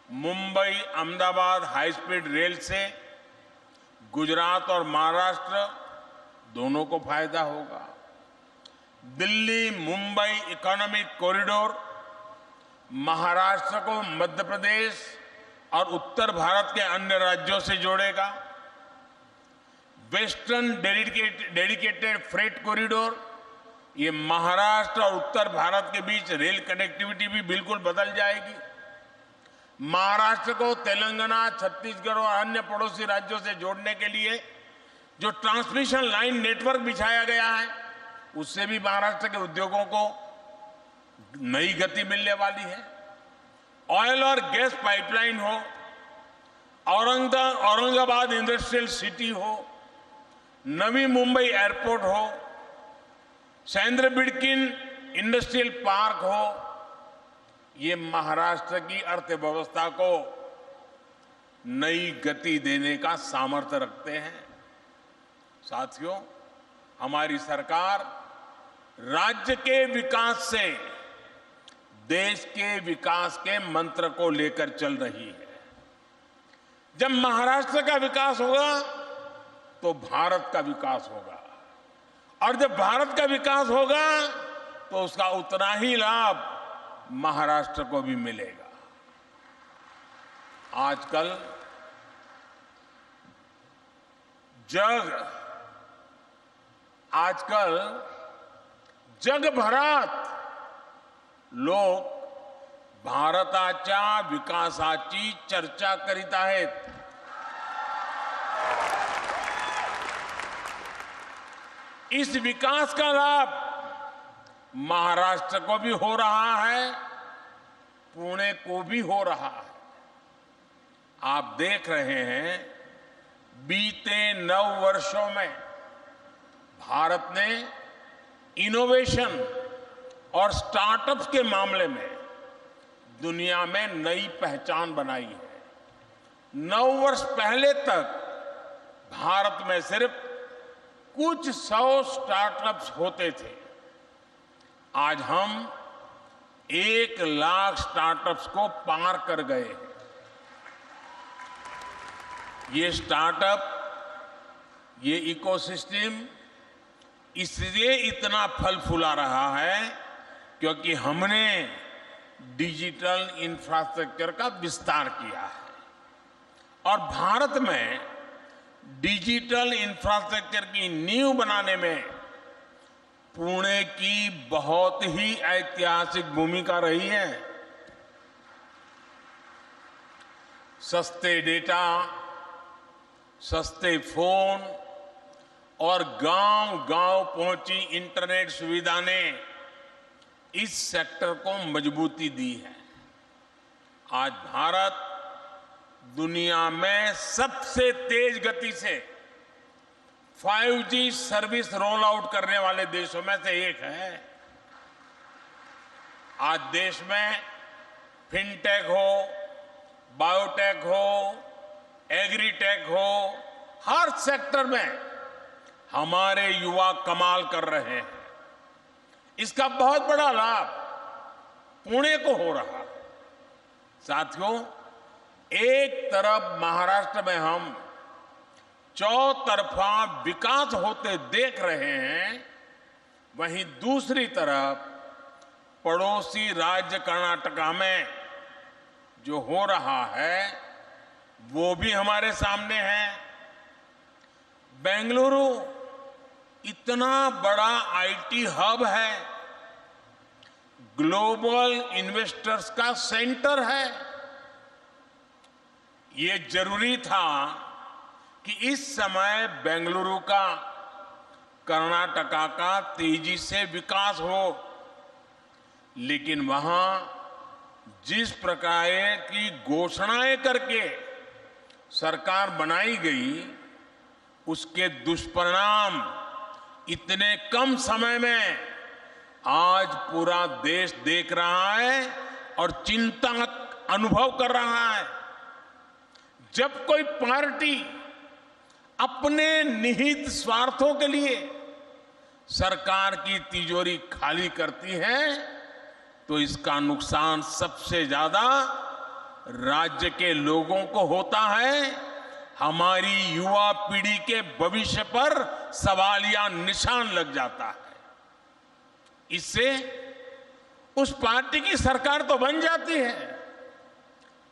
Mumbai Ahmedabad high speed rail से गुजरात और महाराष्ट्र दोनों को फायदा होगा। दिल्ली मुंबई इकोनॉमिक कॉरिडोर महाराष्ट्र को मध्य प्रदेश और उत्तर भारत के अन्य राज्यों से जोड़ेगा। वेस्टर्न डेडिकेटेड फ्रेट कॉरिडोर, ये महाराष्ट्र और उत्तर भारत के बीच रेल कनेक्टिविटी भी बिल्कुल बदल जाएगी। महाराष्ट्र को तेलंगाना, छत्तीसगढ़ और अन्य पड़ोसी राज्यों से जोड़ने के लिए जो ट्रांसमिशन लाइन नेटवर्क बिछाया गया है उससे भी महाराष्ट्र के उद्योगों को नई गति मिलने वाली है। ऑयल और गैस पाइपलाइन हो, औरंगाबाद इंडस्ट्रियल सिटी हो, नवी मुंबई एयरपोर्ट हो, सैंद्र बिडकिन इंडस्ट्रियल पार्क हो, ये महाराष्ट्र की अर्थव्यवस्था को नई गति देने का सामर्थ्य रखते हैं। साथियों, हमारी सरकार राज्य के विकास से देश के विकास के मंत्र को लेकर चल रही है। जब महाराष्ट्र का विकास होगा तो भारत का विकास होगा, और जब भारत का विकास होगा तो उसका उतना ही लाभ महाराष्ट्र को भी मिलेगा। आजकल जगभरात लोक भारताच्या विकासाची चर्चा करीत आहेत। इस विकास का लाभ महाराष्ट्र को भी हो रहा है, पुणे को भी हो रहा है। आप देख रहे हैं, बीते 9 वर्षों में भारत ने इनोवेशन और स्टार्टअप्स के मामले में दुनिया में नई पहचान बनाई है। 9 वर्ष पहले तक भारत में सिर्फ कुछ 100 स्टार्टअप्स होते थे। आज हम 1 लाख स्टार्टअप्स को पार कर गए। ये स्टार्टअप, ये इकोसिस्टम इसलिए इतना फल फूला रहा है क्योंकि हमने डिजिटल इंफ्रास्ट्रक्चर का विस्तार किया है। और भारत में डिजिटल इंफ्रास्ट्रक्चर की नींव बनाने में पुणे की बहुत ही ऐतिहासिक भूमिका रही है। सस्ते डेटा, सस्ते फोन और गांव-गांव पहुंची इंटरनेट सुविधा ने इस सेक्टर को मजबूती दी है। आज भारत दुनिया में सबसे तेज गति से 5G सर्विस रोल आउट करने वाले देशों में से एक है। आज देश में फिनटेक हो, बायोटेक हो, एग्रीटेक हो, हर सेक्टर में हमारे युवा कमाल कर रहे हैं। इसका बहुत बड़ा लाभ पुणे को हो रहा है। साथियों, एक तरफ महाराष्ट्र में हम चौतरफा विकास होते देख रहे हैं, वहीं दूसरी तरफ पड़ोसी राज्य कर्नाटका में जो हो रहा है वो भी हमारे सामने है। बेंगलुरु इतना बड़ा आईटी हब है, ग्लोबल इन्वेस्टर्स का सेंटर है। ये जरूरी था कि इस समय बेंगलुरु का कर्नाटका का तेजी से विकास हो, लेकिन वहां जिस प्रकार की घोषणाएं करके सरकार बनाई गई, उसके दुष्परिणाम इतने कम समय में आज पूरा देश देख रहा है और चिंता अनुभव कर रहा है। जब कोई पार्टी अपने निहित स्वार्थों के लिए सरकार की तिजोरी खाली करती है तो इसका नुकसान सबसे ज्यादा राज्य के लोगों को होता है। हमारी युवा पीढ़ी के भविष्य पर सवालिया निशान लग जाता है। इससे उस पार्टी की सरकार तो बन जाती है,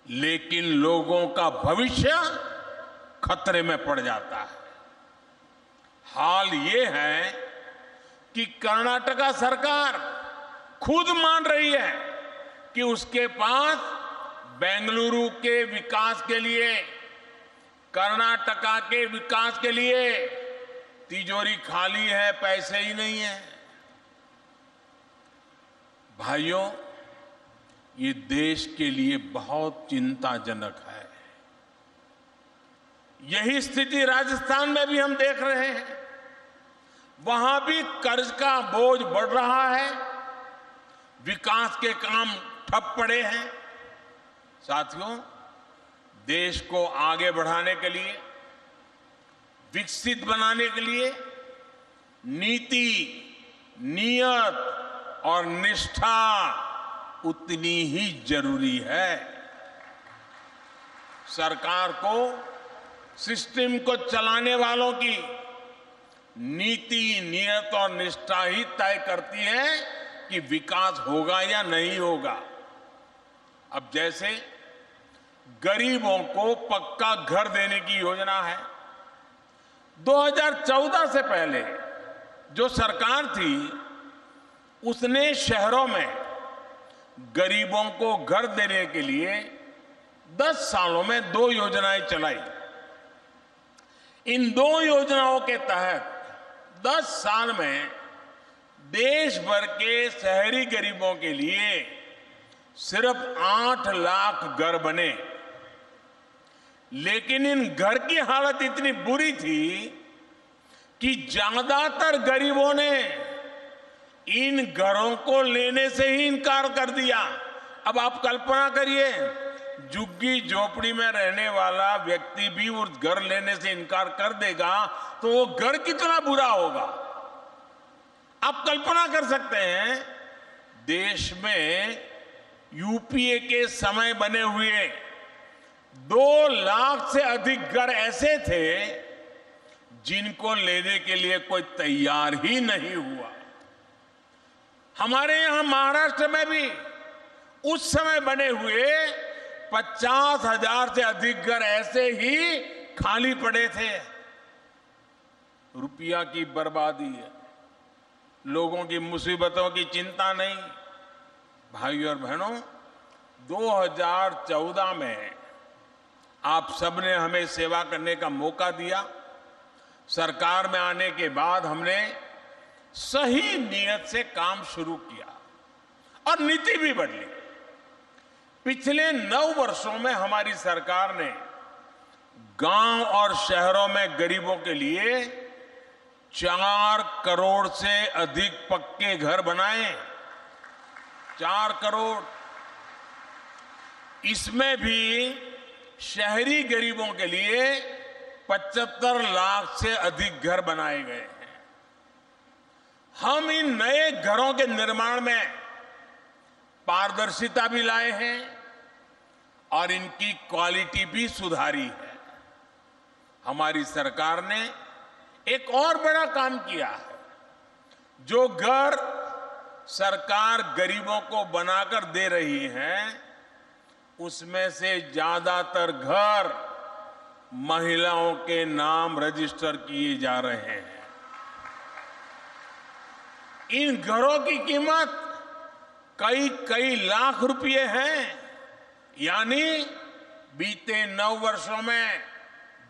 लेकिन लोगों का भविष्य खतरे में पड़ जाता है। हाल ये है कि कर्नाटका सरकार खुद मान रही है कि उसके पास बेंगलुरु के विकास के लिए, कर्नाटका के विकास के लिए तिजोरी खाली है, पैसे ही नहीं है। भाइयों, ये देश के लिए बहुत चिंताजनक है। यही स्थिति राजस्थान में भी हम देख रहे हैं। वहां भी कर्ज का बोझ बढ़ रहा है, विकास के काम ठप पड़े हैं। साथियों, देश को आगे बढ़ाने के लिए, विकसित बनाने के लिए नीति, नियत और निष्ठा उतनी ही जरूरी है। सरकार को सिस्टम को चलाने वालों की नीति, नियत और निष्ठा ही तय करती है कि विकास होगा या नहीं होगा। अब जैसे गरीबों को पक्का घर देने की योजना है, 2014 से पहले जो सरकार थी उसने शहरों में गरीबों को घर देने के लिए 10 सालों में 2 योजनाएं चलाई। इन 2 योजनाओं के तहत 10 साल में देश भर के शहरी गरीबों के लिए सिर्फ 8 लाख घर बने। लेकिन इन घर की हालत इतनी बुरी थी कि ज्यादातर गरीबों ने इन घरों को लेने से ही इनकार कर दिया। अब आप कल्पना करिए, झुग्गी झोपड़ी में रहने वाला व्यक्ति भी उस घर लेने से इनकार कर देगा तो वो घर कितना बुरा होगा। आप कल्पना कर सकते हैं, देश में यूपीए के समय बने हुए 2 लाख से अधिक घर ऐसे थे जिनको लेने के लिए कोई तैयार ही नहीं हुआ। हमारे यहां महाराष्ट्र में भी उस समय बने हुए 50,000 से अधिक घर ऐसे ही खाली पड़े थे। रुपया की बर्बादी है, लोगों की मुसीबतों की चिंता नहीं। भाइयों और बहनों, 2014 में आप सबने हमें सेवा करने का मौका दिया। सरकार में आने के बाद हमने सही नीयत से काम शुरू किया और नीति भी बदली। पिछले 9 वर्षों में हमारी सरकार ने गांव और शहरों में गरीबों के लिए 4 करोड़ से अधिक पक्के घर बनाए। 4 करोड़। इसमें भी शहरी गरीबों के लिए 75 लाख से अधिक घर बनाए गए हैं। हम इन नए घरों के निर्माण में पारदर्शिता भी लाए हैं और इनकी क्वालिटी भी सुधारी है। हमारी सरकार ने एक और बड़ा काम किया है। जो घर सरकार गरीबों को बनाकर दे रही है, उसमें से ज्यादातर घर महिलाओं के नाम रजिस्टर किए जा रहे हैं। इन घरों की कीमत कई लाख रुपए हैं। यानी बीते 9 वर्षों में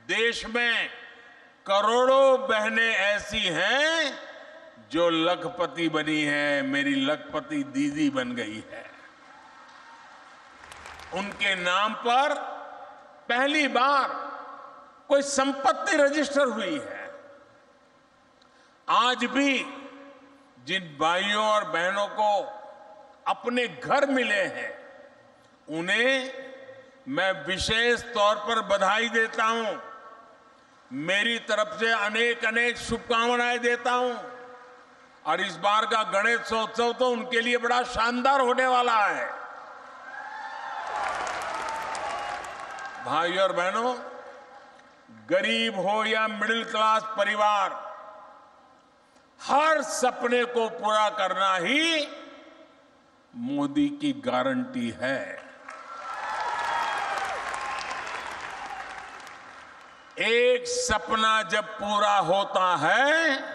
देश में करोड़ों बहनें ऐसी हैं जो लखपति बनी है, मेरी लखपति दीदी बन गई है। उनके नाम पर पहली बार कोई संपत्ति रजिस्टर हुई है। आज भी जिन भाइयों और बहनों को अपने घर मिले हैं, उन्हें मैं विशेष तौर पर बधाई देता हूं। मेरी तरफ से अनेक शुभकामनाएं देता हूं। और इस बार का गणेशोत्सव तो उनके लिए बड़ा शानदार होने वाला है। भाइयों और बहनों, गरीब हो या मिडिल क्लास परिवार, हर सपने को पूरा करना ही मोदी की गारंटी है। एक सपना जब पूरा होता है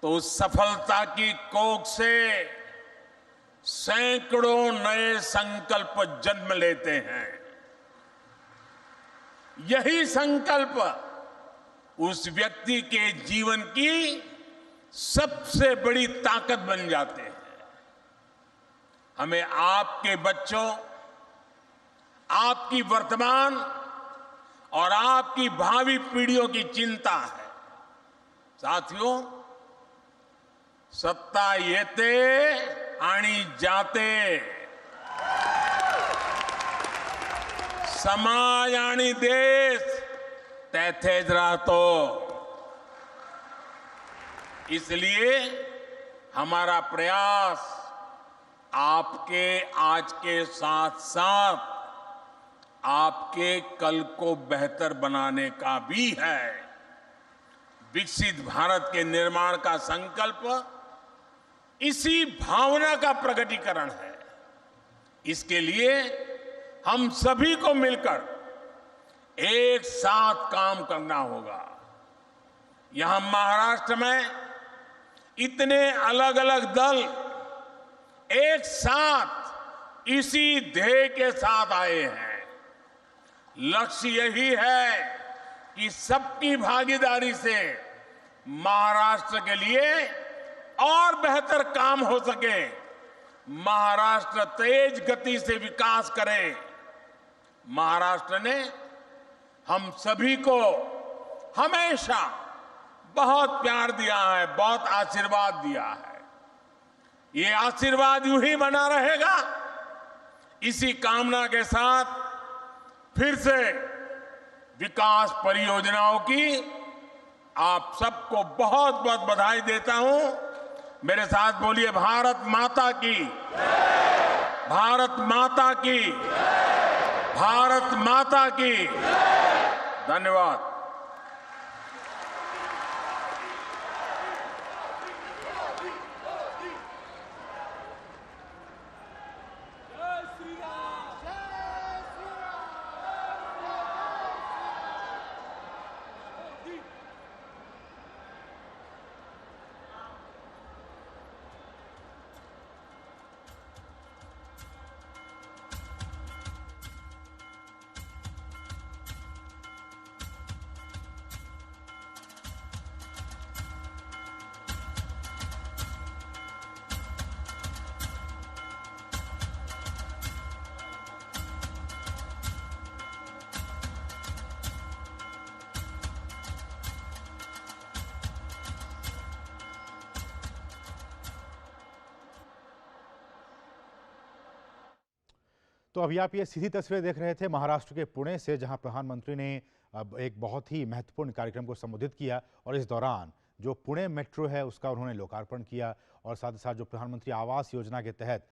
तो उस सफलता की कोख से सैकड़ों नए संकल्प जन्म लेते हैं। यही संकल्प उस व्यक्ति के जीवन की सबसे बड़ी ताकत बन जाते हैं। हमें आपके बच्चों, आपकी वर्तमान और आपकी भावी पीढ़ियों की चिंता है। साथियों, सत्ता येते आणि जाते, समाज आणि देश तेथेच राहतो। इसलिए हमारा प्रयास आपके आज के साथ साथ आपके कल को बेहतर बनाने का भी है। विकसित भारत के निर्माण का संकल्प इसी भावना का प्रकटीकरण है। इसके लिए हम सभी को मिलकर एक साथ काम करना होगा। यहां महाराष्ट्र में इतने अलग अलग दल एक साथ इसी ध्येय के साथ आए हैं। लक्ष्य यही है कि सबकी भागीदारी से महाराष्ट्र के लिए और बेहतर काम हो सके, महाराष्ट्र तेज गति से विकास करे। महाराष्ट्र ने हम सभी को हमेशा बहुत प्यार दिया है, बहुत आशीर्वाद दिया है। ये आशीर्वाद यूं ही बना रहेगा। इसी कामना के साथ फिर से विकास परियोजनाओं की आप सबको बहुत बहुत बधाई देता हूं। मेरे साथ बोलिए, भारत माता की, भारत माता की, भारत माता की। धन्यवाद। तो अभी आप ये सीधी तस्वीर देख रहे थे महाराष्ट्र के पुणे से, जहां प्रधानमंत्री ने अब एक बहुत ही महत्वपूर्ण कार्यक्रम को संबोधित किया और इस दौरान जो पुणे मेट्रो है उसका उन्होंने लोकार्पण किया और साथ ही साथ जो प्रधानमंत्री आवास योजना के तहत